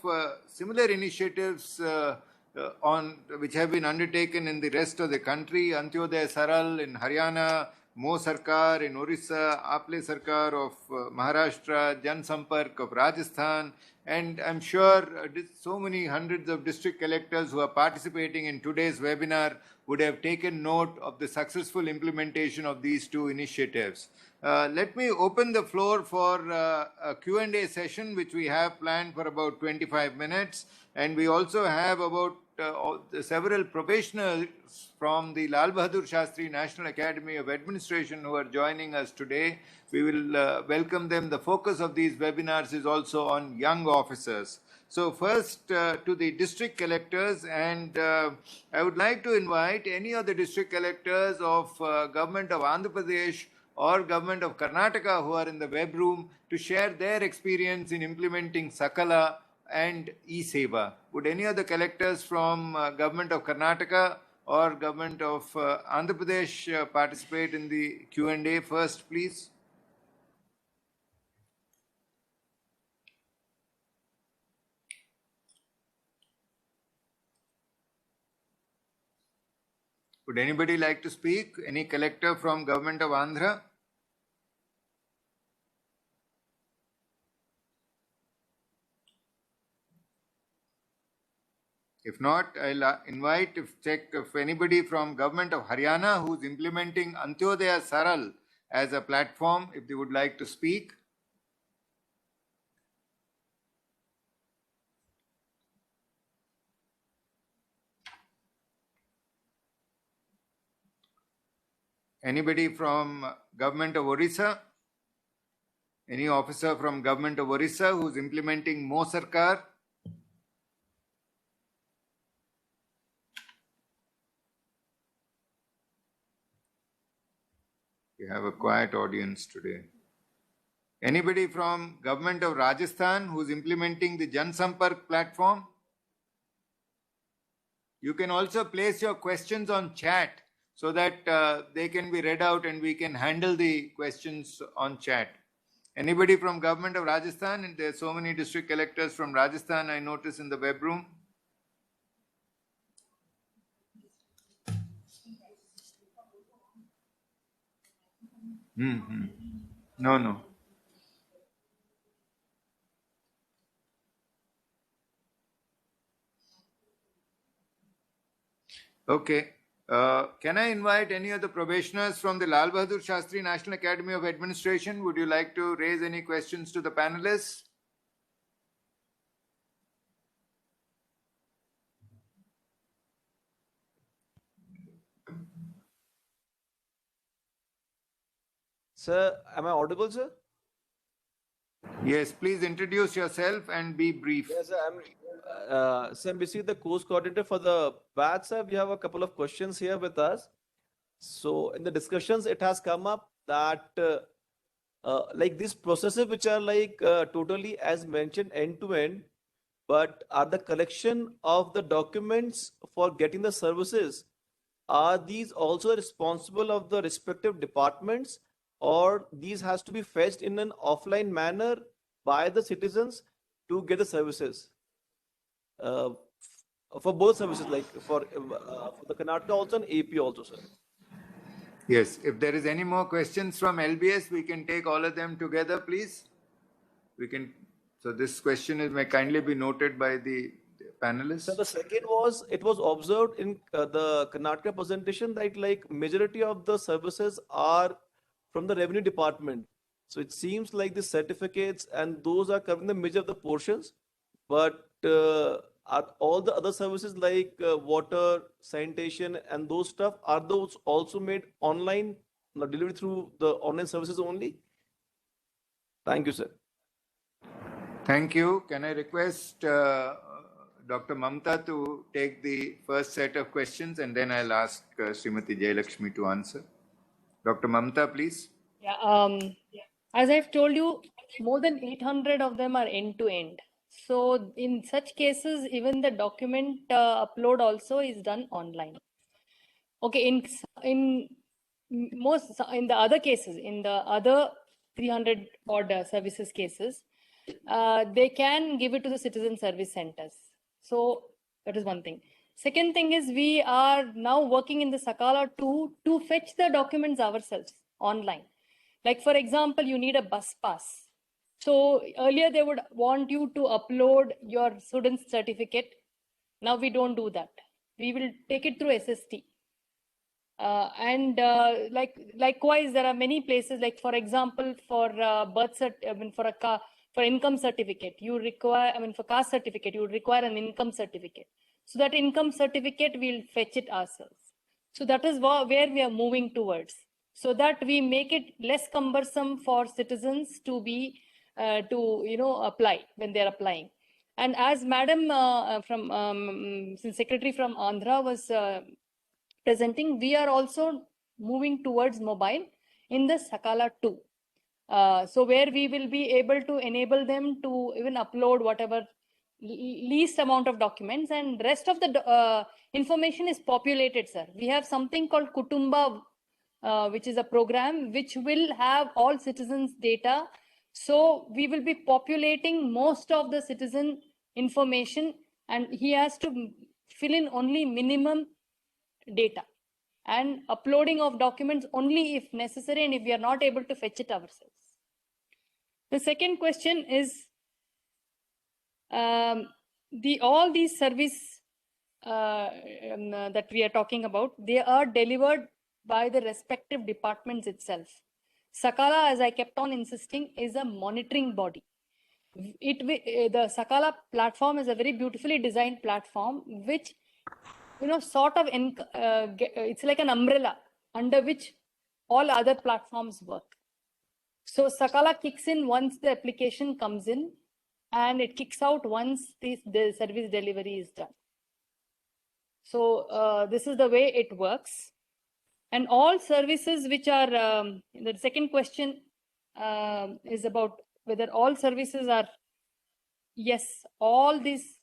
A: similar initiatives which have been undertaken in the rest of the country. Antyodaya Saral in Haryana, Mo Sarkar in Orissa, Aple Sarkar of Maharashtra, Jan Sampark of Rajasthan, and I'm sure so many hundreds of district collectors who are participating in today's webinar would have taken note of the successful implementation of these two initiatives. Let me open the floor for a Q&A session, which we have planned for about 25 minutes. And we also have about several professionals from the Lal Bahadur Shastri National Academy of Administration who are joining us today. We will welcome them. The focus of these webinars is also on young officers. So first to the district collectors, and I would like to invite any of the district collectors of Government of Andhra Pradesh or Government of Karnataka who are in the web room to share their experience in implementing Sakala and eSeva. Would any of the collectors from Government of Karnataka or Government of Andhra Pradesh participate in the Q&A first, please? Would anybody like to speak? Any collector from Government of Andhra? If not, I'll check if anybody from Government of Haryana who's implementing Antyodaya Saral as a platform, if they would like to speak. Anybody from Government of Orissa? Any officer from Government of Orissa who's implementing Mo Sarkar? We have a quiet audience today. Anybody from Government of Rajasthan who's implementing the Jan Sampark platform? You can also place your questions on chat so that they can be read out and we can handle the questions on chat. Anybody from government of Rajasthan? And there are so many district collectors from Rajasthan I notice in the web room. No, no. Okay. Can I invite any of the probationers from the Lal Bahadur Shastri National Academy of Administration? Would you like to raise any questions to the panelists?
E: Sir, am I audible, sir?
A: Yes, please introduce yourself and be brief.
E: Yes, sir, I'm basically the course coordinator for the batch, sir. We have a couple of questions here with us. So in the discussions, it has come up that like these processes which are like totally as mentioned end to end, but are the collection of the documents for getting the services, are these also responsible of the respective departments, or these has to be fetched in an offline manner by the citizens to get the services? For both services, like for the Karnataka also and AP also, sir.
A: Yes, if there is any more questions from LBS, we can take all of them together, please. We can. So this question may kindly be noted by the panelists.
E: So the second was, it was observed in the Karnataka presentation that like majority of the services are from the revenue department. So it seems like the certificates and those are covering the major of the portions, but are all the other services like water, sanitation and those stuff, are those also made online, delivered through the online services only? Thank you, sir.
A: Thank you. Can I request Dr. Mamta to take the first set of questions, and then I'll ask Srimati Jayalakshmi to answer. Dr. Mamta, please.
C: Yeah, as I've told you, more than 800 of them are end to end. So in such cases, even the document upload also is done online. Okay, in the other cases, in the other 300 odd services cases, they can give it to the citizen service centers. So that is one thing. Second thing is, we are now working in the Sakala to fetch the documents ourselves online. Like for example, you need a bus pass. So earlier they would want you to upload your student certificate. Now we don't do that. We will take it through SST. Likewise, there are many places, like for example, for for income certificate, you require, for caste certificate, you would require an income certificate. So that income certificate, we'll fetch it ourselves. So that is where we are moving towards, so that we make it less cumbersome for citizens to be apply when they're applying. And as Madam Secretary from Andhra was presenting, we are also moving towards mobile in the Sakala 2. So where we will be able to enable them to even upload whatever least amount of documents, and rest of the information is populated, sir. We have something called Kutumba, which is a program which will have all citizens' data. So we will be populating most of the citizen information, and he has to fill in only minimum data, and uploading of documents only if necessary and if we are not able to fetch it ourselves. The second question is, all these service that we are talking about, they are delivered by the respective departments itself. Sakala, as I kept on insisting, is a monitoring body. The Sakala platform is a very beautifully designed platform, which sort of it's like an umbrella under which all other platforms work. So Sakala kicks in once the application comes in, and it kicks out once the service delivery is done. So this is the way it works. And all services which are, the second question is about whether all services are, yes, all these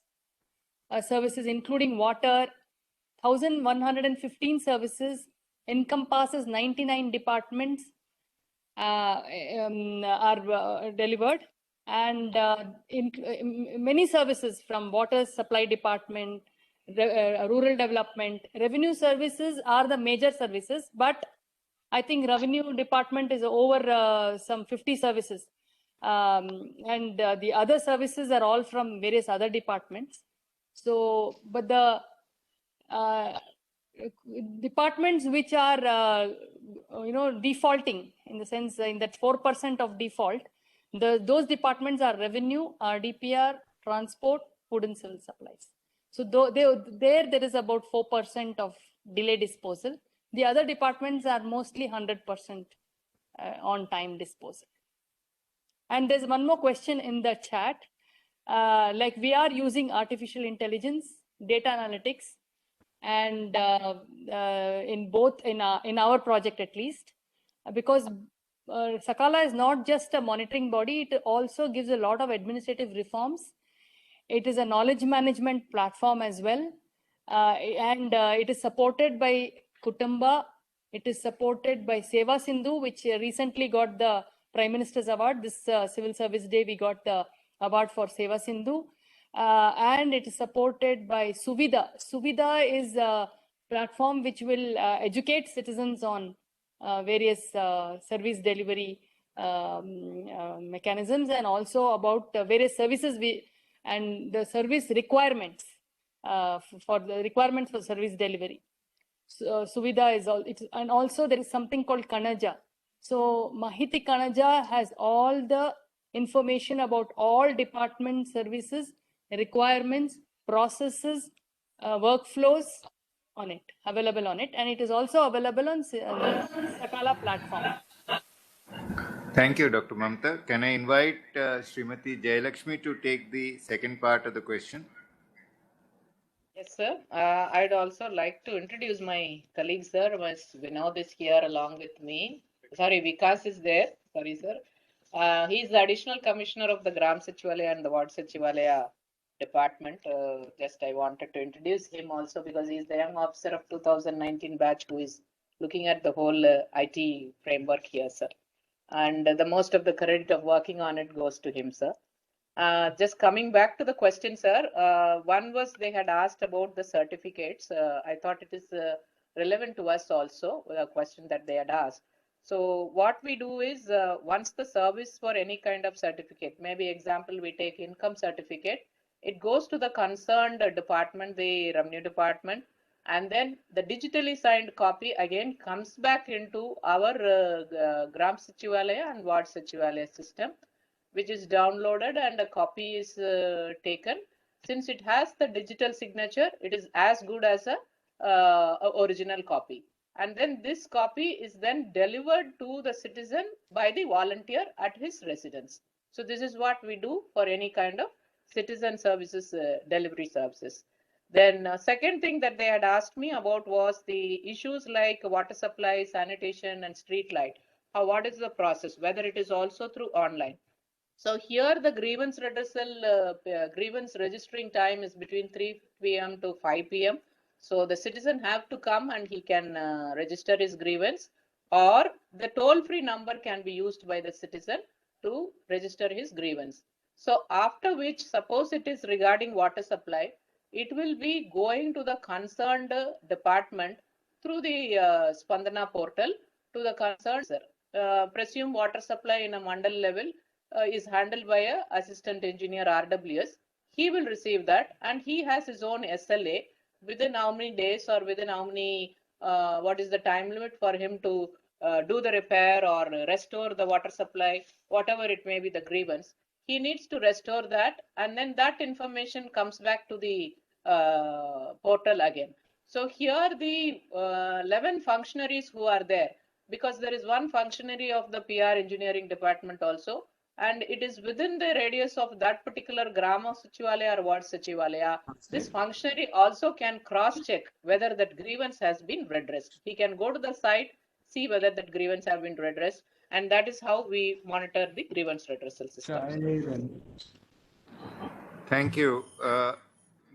C: services, including water, 1,115 services, encompasses 99 departments, are delivered, and many services from water supply department, rural development, revenue services are the major services, but I think revenue department is over some 50 services, and the other services are all from various other departments. So, but the departments which are defaulting, in the sense in that 4% of default, those departments are revenue, RDPR, transport, food and civil supplies. So there is about 4% of delay disposal. The other departments are mostly 100% on time disposal. And there's one more question in the chat. Like, we are using artificial intelligence, data analytics, and in our project at least, because Sakala is not just a monitoring body, it also gives a lot of administrative reforms. It is a knowledge management platform as well, and it is supported by Kutumba. It is supported by Seva Sindhu, which recently got the Prime Minister's Award. This Civil Service Day, we got the award for Seva Sindhu. And it is supported by Suvidha. Suvidha is a platform which will educate citizens on various service delivery mechanisms, and also about various services and the service requirements for the requirements for service delivery. So, Suvidha is all, and also there is something called Kanaja. So Mahiti Kanaja has all the information about all department services, requirements, processes, workflows on it, available on it, and it is also available on the Sakala platform.
A: Thank you, Dr. Mamta. Can I invite Srimati Jayalakshmi to take the second part of the question?
D: Yes, sir. I'd also like to introduce my colleague, sir. Ms. Vinod is here along with me. Sorry, Vikas is there. Sorry, sir. He is the additional commissioner of the Gram Sachivalaya and the Ward Sachivalaya department. Just I wanted to introduce him also because he is the young officer of 2019 batch who is looking at the whole IT framework here, sir. And the most of the credit of working on it goes to him, sir. Just coming back to the question, sir, one was they had asked about the certificates. I thought it is relevant to us also, a question that they had asked. So what we do is once the service for any kind of certificate, maybe example, we take income certificate, it goes to the concerned department, the revenue department, and then the digitally signed copy again comes back into our Gram Sachivalaya and Ward Sachivalaya system, which is downloaded and a copy is taken. Since it has the digital signature, it is as good as a original copy. And then this copy is then delivered to the citizen by the volunteer at his residence. So this is what we do for any kind of citizen services, delivery services. Then second thing that they had asked me about was the issues like water supply, sanitation, and street light. What is the process, whether it is also through online. So here the grievance redressal, grievance registering time is between 3 p.m. to 5 p.m. So the citizen have to come and he can register his grievance, or the toll-free number can be used by the citizen to register his grievance. So after which, suppose it is regarding water supply, it will be going to the concerned department through the Spandana portal to the concerned presume water supply in a mandal level is handled by a assistant engineer RWS. He will receive that, and he has his own SLA within how many days or within how many, what is the time limit for him to do the repair or restore the water supply, whatever it may be the grievance. He needs to restore that, and then that information comes back to the portal again. So here the 11 functionaries who are there, because there is one functionary of the PR engineering department also, and it is within the radius of that particular Grama Sachivalaya or Ward Sachivalaya. This functionary also can cross-check whether that grievance has been redressed. He can go to the site, see whether that grievance have been redressed, and that is how we monitor the grievance redressal system.
A: Thank you.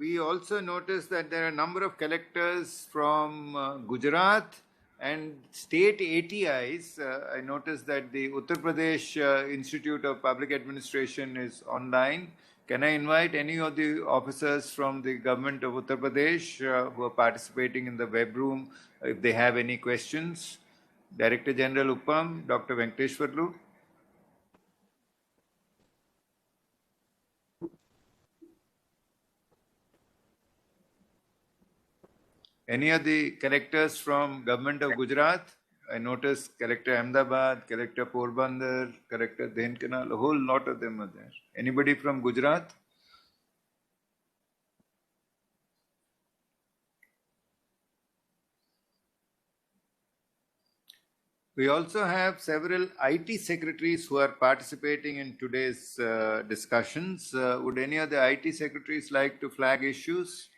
A: We also noticed that there are a number of collectors from Gujarat, And state ATIs, I noticed that the Uttar Pradesh Institute of Public Administration is online. Can I invite any of the officers from the government of Uttar Pradesh who are participating in the web room if they have any questions? Director General UPAM, Dr. Venkateshwarlu. Any of the collectors from government of Gujarat? I noticed Collector Ahmedabad, Collector Porbandar, Collector Dhenkanal, a whole lot of them are there. Anybody from Gujarat? We also have several IT secretaries who are participating in today's discussions. Would any of the IT secretaries like to flag issues?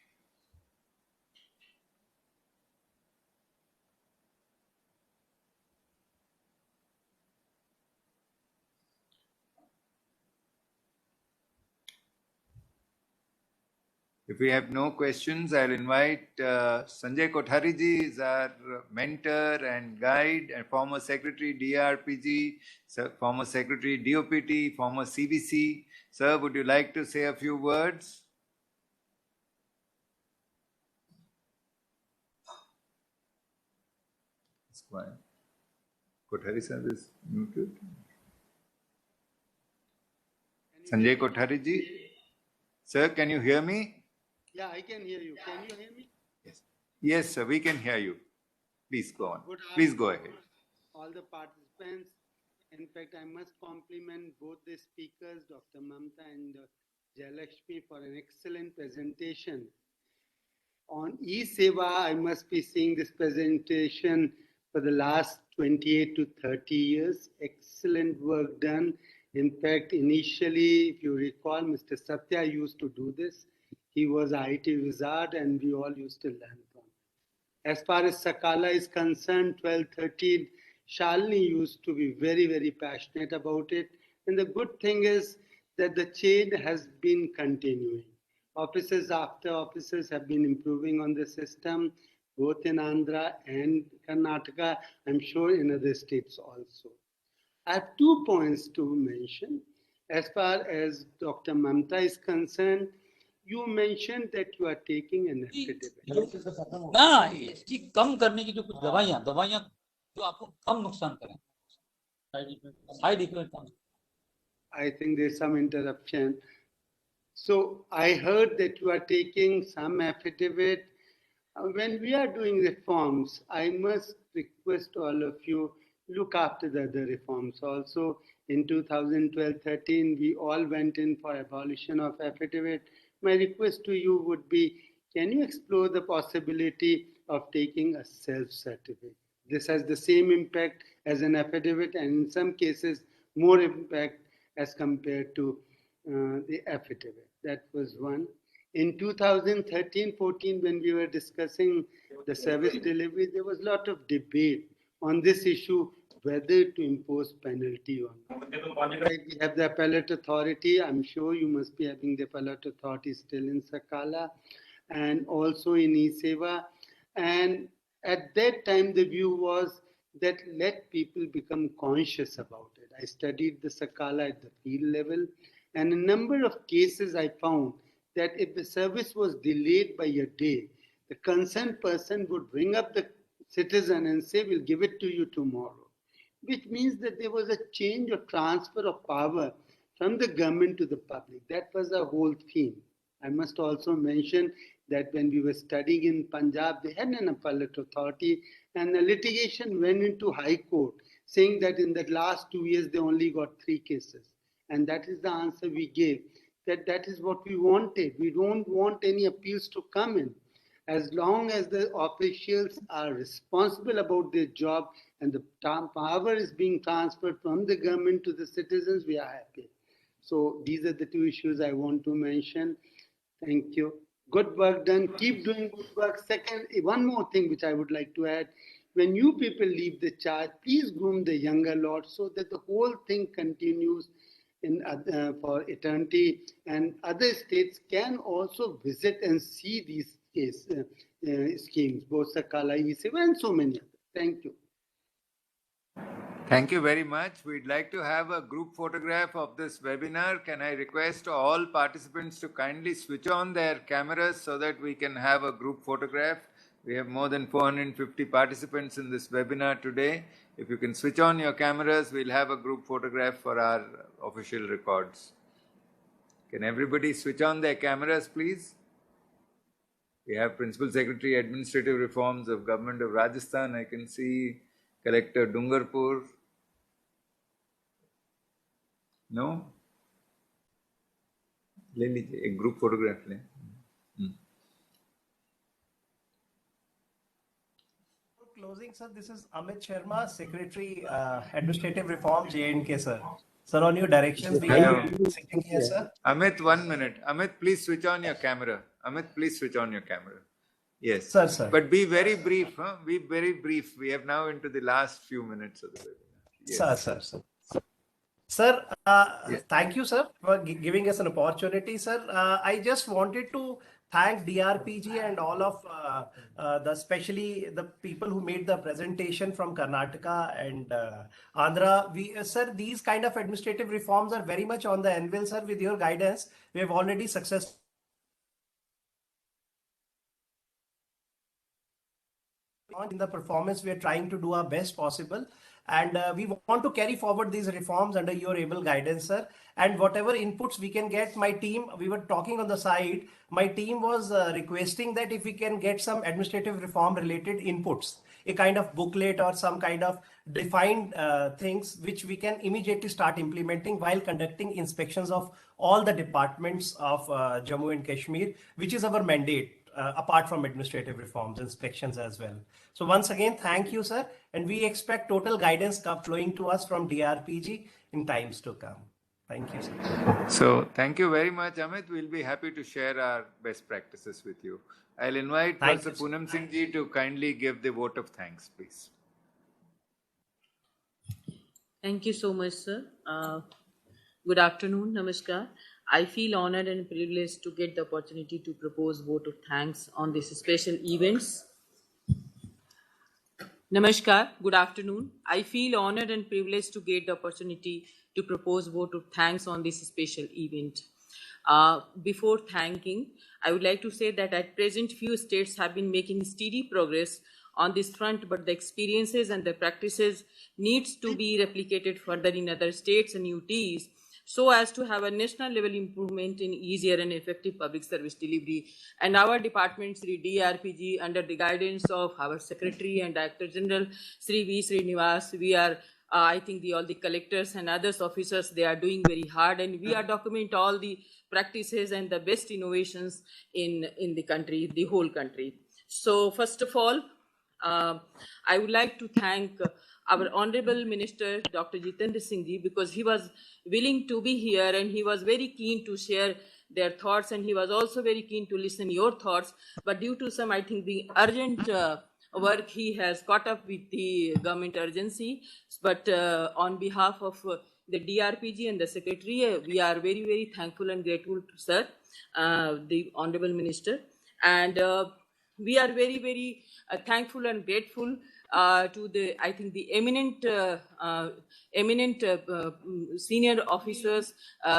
A: If we have no questions, I'll invite Sanjay Kothariji is our mentor and guide and former secretary DRPG, former secretary DOPT, former CBC. Sir, would you like to say a few words? It's quiet. Kothari sir is muted. Sanjay Kothariji. Sir, can you hear me?
F: Yeah, I can hear you. Can you hear me?
A: Yes. Yes, sir, we can hear you. Please go on.
F: Good
A: Please go
F: afternoon,
A: ahead.
F: all the participants. In fact, I must compliment both the speakers, Dr. Mamta and Jayalakshmi, for an excellent presentation. On eSeva, I must be seeing this presentation for the last 28 to 30 years. Excellent work done. In fact, initially, if you recall, Mr. Satya used to do this. He was an IT wizard and we all used to learn from him. As far as Sakala is concerned, 12-13, Shalini used to be very, very passionate about it. And the good thing is that the chain has been continuing. Officers after officers have been improving on the system, both in Andhra and Karnataka, I'm sure in other states also. I have 2 points to mention. As far as Dr. Mamta is concerned, you mentioned that you are taking an affidavit.
G: ना इसकी कम करने की जो कुछ दवाइयाँ जो आपको कम नुकसान करें side effect come
F: I think there's some interruption. So I heard that you are taking some affidavit. When we are doing reforms, I must request all of you look after the other reforms also. In 2012-13, we all went in for abolition of affidavit. My request to you would be, can you explore the possibility of taking a self-certificate? This has the same impact as an affidavit and in some cases more impact as compared to the affidavit. That was one. In 2013-14, when we were discussing the service delivery, there was a lot of debate on this issue, whether to impose penalty or not. Right, we have the appellate authority. I'm sure you must be having the appellate authority still in Sakala and also in eSeva. And at that time, the view was that let people become conscious about it. I studied the Sakala at the field level, and a number of cases I found that if the service was delayed by a day, the concerned person would ring up the citizen and say, we'll give it to you tomorrow, which means that there was a change or transfer of power from the government to the public. That was the whole theme. I must also mention that when we were studying in Punjab, they had an appellate authority and the litigation went into High Court saying that in the last 2 years, they only got 3 cases. And that is the answer we gave, that that is what we wanted. We don't want any appeals to come in. As long as the officials are responsible about their job and the power is being transferred from the government to the citizens, we are happy. So these are the 2 issues I want to mention. Thank you. Good work done. Keep doing good work. Second, one more thing which I would like to add. When you people leave the charge, please groom the younger lot so that the whole thing continues in for eternity, and other states can also visit and see these schemes, both Sakala, EService, and so many others. Thank you.
A: Thank you very much. We'd like to have a group photograph of this webinar. Can I request all participants to kindly switch on their cameras so that we can have a group photograph? We have more than 450 participants in this webinar today. If you can switch on your cameras, we'll have a group photograph for our official records. Can everybody switch on their cameras, please? We have Principal Secretary, Administrative Reforms of Government of Rajasthan. I can see Collector Dungarpur. No? ले लीजिए एक group photograph लें.
H: Closing, sir, this is Amit Sharma, Secretary, Administrative Reform, J&K, sir. Sir, on your directions, we are sitting here, sir.
A: Amit, 1 minute. Amit, please switch on your camera. Amit, please switch on your camera. Yes.
H: Sir, sir.
A: But be very brief, huh? Be very brief. We have now into the last few minutes of the webinar. Yes.
H: Sir. Sir, thank you, sir, for giving us an opportunity, sir. I just wanted to thank DRPG and all of especially the people who made the presentation from Karnataka and Andhra. Sir, these kind of administrative reforms are very much on the anvil, sir. With your guidance, we have already successfully in the performance. We are trying to do our best possible. And we want to carry forward these reforms under your able guidance, sir. And whatever inputs we can get, my team, we were talking on the side, my team was requesting that if we can get some administrative reform related inputs, a kind of booklet or some kind of defined things which we can immediately start implementing while conducting inspections of all the departments of Jammu and Kashmir, which is our mandate. Apart from administrative reforms, inspections as well. So once again, thank you, sir. And we expect total guidance flowing to us from DRPG in times to come. Thank you, sir.
A: So thank you very much, Amit. We'll be happy to share our best practices with you. I'll invite Professor Poonam Singh ji to kindly give the vote of thanks, please.
I: Thank you so much, sir. Good afternoon, namaskar. I feel honored and privileged to get the opportunity to propose vote of thanks on this special events. Namaskar, good afternoon. I feel honored and privileged to get the opportunity to propose vote of thanks on this special event. Before thanking, I would like to say that at present few states have been making steady progress on this front, but the experiences and the practices needs to be replicated further in other states and UTs, so as to have a national level improvement in easier and effective public service delivery. And our department, Sri DRPG, under the guidance of our Secretary and Director General, Sri V. Srinivas, we are, I think all the collectors and others officers, they are doing very hard, and we are document all the practices and the best innovations in the country, the whole country. So first of all, I would like to thank our Honorable Minister, Dr. Jitendra Singh ji, because he was willing to be here and he was very keen to share their thoughts, and he was also very keen to listen your thoughts. But due to some, I think, the urgent work, he has caught up with the government urgency. But on behalf of the DRPG and the Secretary, we are very, very thankful and grateful to Sir, the Honorable Minister. And we are very, very thankful and grateful to the, I think, the eminent senior officers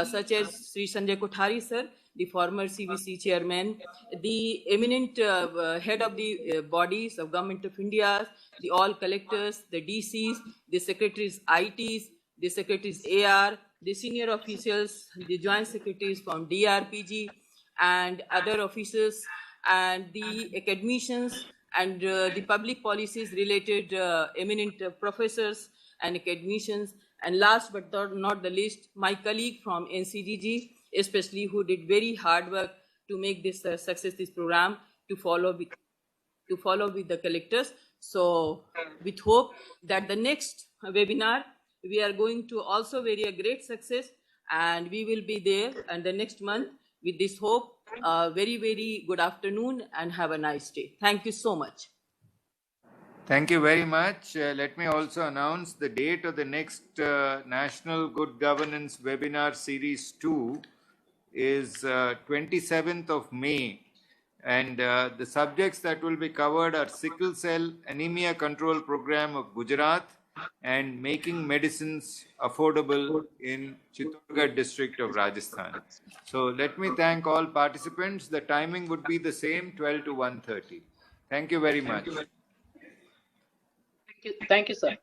I: such as Sri Sanjay Kothari sir, the former CVC chairman, the eminent head of the bodies of Government of India, the all collectors, the DCs, the secretaries ITs, the secretaries AR, the senior officials, the joint secretaries from DRPG and other officers, and the academicians and the public policies related eminent professors and academicians, and last but not the least, my colleague from NCGG, especially who did very hard work to make this success, this program, to follow with the collectors. So with hope that the next webinar, we are going to also very a great success, and we will be there and the next month with this hope. Very, very good afternoon and have a nice day. Thank you so much.
A: Thank you very much. Let me also announce the date of the next National Good Governance Webinar Series 2 is 27th of May And the subjects that will be covered are sickle cell anemia control program of Gujarat and making medicines affordable in Chittorgarh district of Rajasthan. So let me thank all participants. The timing would be the same, 12 to 1:30. Thank you very much.
D: Thank you, sir.